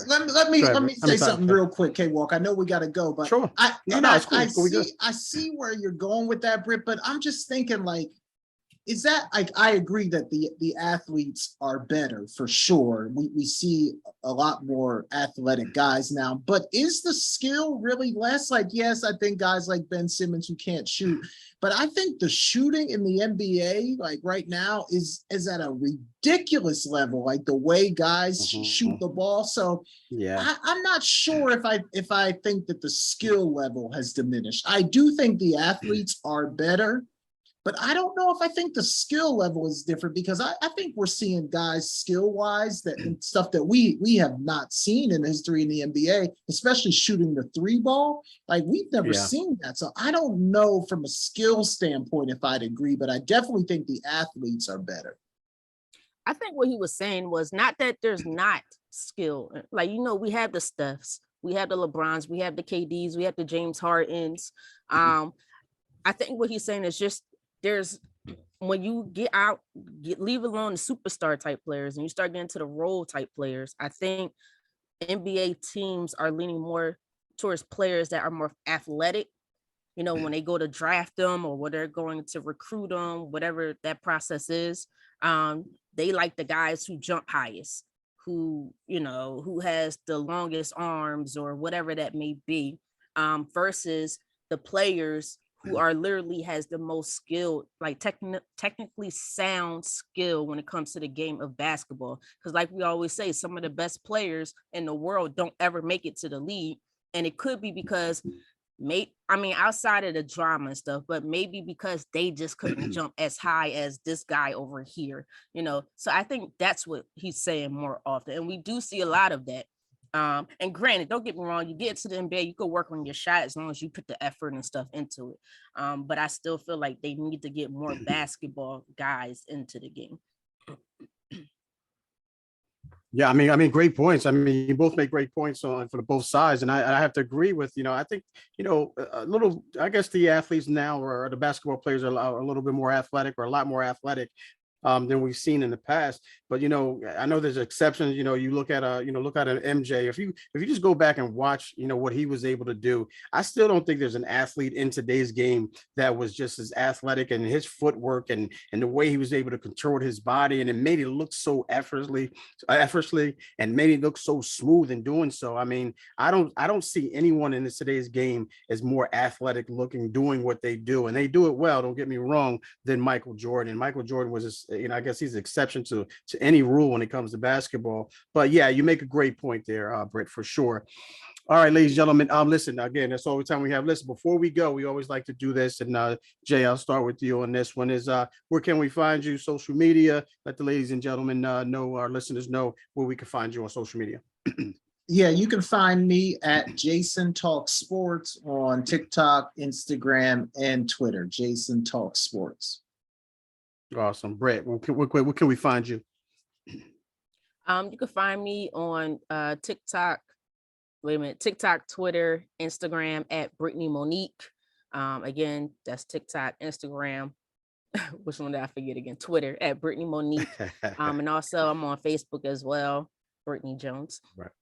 let me say something real quick, K-Walk. I know we got to go, but sure. I see where you're going with that, Britt, but I'm just thinking, like, is that, like, I agree that the athletes are better for sure. We see a lot more athletic guys now, but is the skill really less? Like, yes, I think guys like Ben Simmons who can't shoot, but I think the shooting in the NBA, like right now, is at a ridiculous level. Like the way guys shoot the ball. So I'm not sure if I think that the skill level has diminished. I do think the athletes are better, but I don't know if I think the skill level is different, because I think we're seeing guys skill-wise that and stuff that we have not seen in history in the NBA, especially shooting the three ball. Like, we've never seen that. So I don't know from a skill standpoint if I'd agree, but I definitely think the athletes are better. I think what he was saying was not that there's not skill. Like, you know, we have the Stephs, we have the LeBrons, we have the KDs, we have the James Hardens. I think what he's saying is just, there's, when you leave alone the superstar type players and you start getting to the role type players, I think NBA teams are leaning more towards players that are more athletic. You know, when they go to draft them or when they're going to recruit them, whatever that process is, they like the guys who jump highest, who, you know, who has the longest arms or whatever that may be, versus the players who are literally has the most skilled, like technically sound skill when it comes to the game of basketball. Because like we always say, some of the best players in the world don't ever make it to the league. And it could be because outside of the drama and stuff, but maybe because they just couldn't jump as high as this guy over here, you know? So I think that's what he's saying more often. And we do see a lot of that. And granted, don't get me wrong, you get to the NBA, you could work on your shot as long as you put the effort and stuff into it. But I still feel like they need to get more basketball guys into the game. Yeah, I mean, great points. I mean, you both make great points for both sides, and I have to agree with, you know, I think, you know, a little, I guess the athletes now, or the basketball players, are a little bit more athletic, or a lot more athletic than we've seen in the past. But, you know, I know there's exceptions. You know, you look at an MJ. If you just go back and watch, you know, what he was able to do, I still don't think there's an athlete in today's game that was just as athletic, and his footwork and the way he was able to control his body, and it made it look so effortlessly, and made it look so smooth in doing so. I mean, I don't see anyone in today's game as more athletic looking, doing what they do, and they do it well, don't get me wrong, than Michael Jordan. Michael Jordan was, you know, I guess he's an exception to any rule when it comes to basketball. But yeah, you make a great point there, Britt, for sure. All right, ladies and gentlemen, listen, again, that's all the time we have. Listen, before we go, we always like to do this. And Jay, I'll start with you on this one. Is where can we find you? Social media. Let the ladies and gentlemen know, our listeners know where we can find you on social media. Yeah, you can find me at Jason Talk Sports on TikTok, Instagram, and Twitter. Jason Talk Sports. Awesome. Brett, where can we find you? You can find me on TikTok, TikTok, Twitter, Instagram at Britne Monique. Again, that's TikTok, Instagram. Which one did I forget again? Twitter at Britne Monique. And also I'm on Facebook as well, Britne Jones. Right.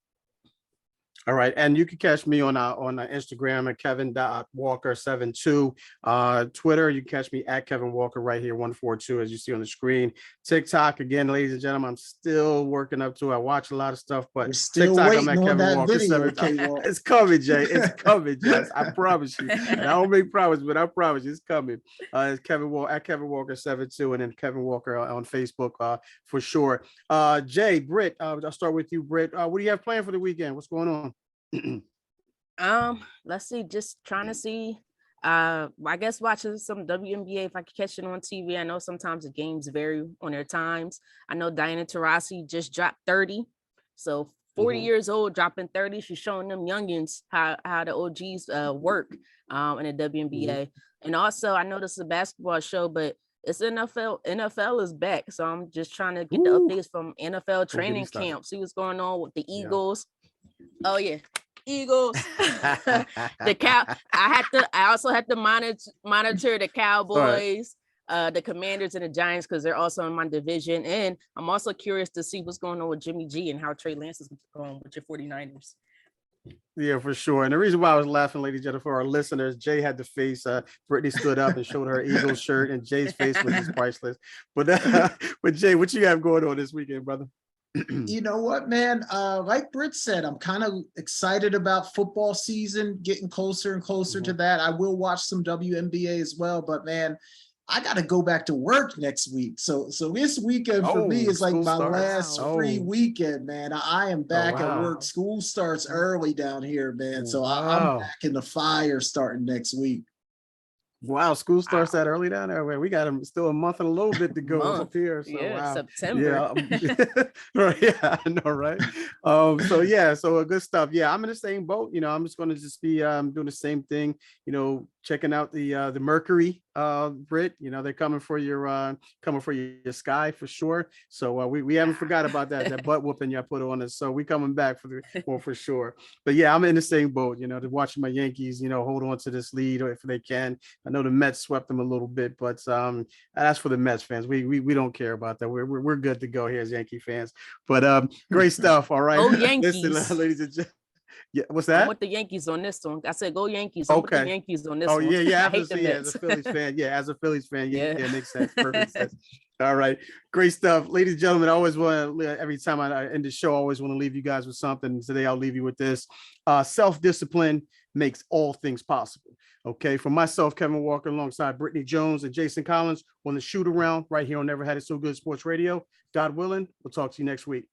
All right, and you can catch me on Instagram at Kevin.Walker72. Twitter, you can catch me at Kevin Walker right here, 142, as you see on the screen. TikTok, again, ladies and gentlemen, I'm still working up to. I watch a lot of stuff, but We're still TikTok, waiting I'm at on Kevin that Walker video, 7. K-Walk. It's coming, Jay. It's coming, Jess. I promise you. And I don't make promises, but I promise you it's coming. It's Kevin Walker at Kevin Walker 72, and then Kevin Walker on Facebook for sure. Jay, Britt, I'll start with you, Britt. What do you have planned for the weekend? What's going on? Let's see, just trying to see. I guess watching some WNBA if I can catch it on TV. I know sometimes the games vary on their times. I know Diana Taurasi just dropped 30. So 40 years old, dropping 30. She's showing them youngins how the OGs work in the WNBA. And also I know this is a basketball show, but it's NFL. NFL is back. So I'm just trying to get the updates from NFL training camp, see what's going on with the Eagles. Oh yeah, Eagles. The cow. I also had to monitor the Cowboys, the Commanders, and the Giants because they're also in my division. And I'm also curious to see what's going on with Jimmy G and how Trey Lance is going with your 49ers. Yeah, for sure. And the reason why I was laughing, ladies and gentlemen, for our listeners, Jay had the face. Britney stood up and showed her Eagles shirt, and Jay's face was just priceless. But Jay, what you have going on this weekend, brother? You know what, man? Like Britt said, I'm kind of excited about football season, getting closer and closer to that. I will watch some WNBA as well, but man, I got to go back to work next week. So this weekend for me is like my last free weekend, man. I am back at work. School starts early down here, man. So I'm back in the fire starting next week. Wow, school starts that early down there. We got still a month and a little bit to go up here. So September. Yeah, I know, right? So good stuff. Yeah, I'm in the same boat. I'm just going to be doing the same thing. Checking out the Mercury, Brit. They're coming for your sky for sure. So we haven't forgot about that butt whooping you put on us. So we coming back for sure. But yeah, I'm in the same boat. To watching my Yankees, hold on to this lead if they can. I know the Mets swept them a little bit, but that's for the Mets fans. We don't care about that. We're good to go here as Yankee fans. But great stuff. All right. Go Yankees. Listen, ladies and gentlemen. Yeah, what's that? I'm with the Yankees on this one. I said go Yankees. I'm with the Yankees on this one. Oh yeah. I hate the Mets. As a Phillies fan. Yeah, as a Phillies fan. Yeah, it makes sense. Perfect sense. All right. Great stuff. Ladies and gentlemen, I always want to, every time I end the show, I always want to leave you guys with something. Today, I'll leave you with this. Self-discipline makes all things possible. Okay. For myself, Kevin Walker, alongside Britne Jones and Jason Collins on the Shoot Around right here on Never Had It So Good Sports Radio. God willing, we'll talk to you next week.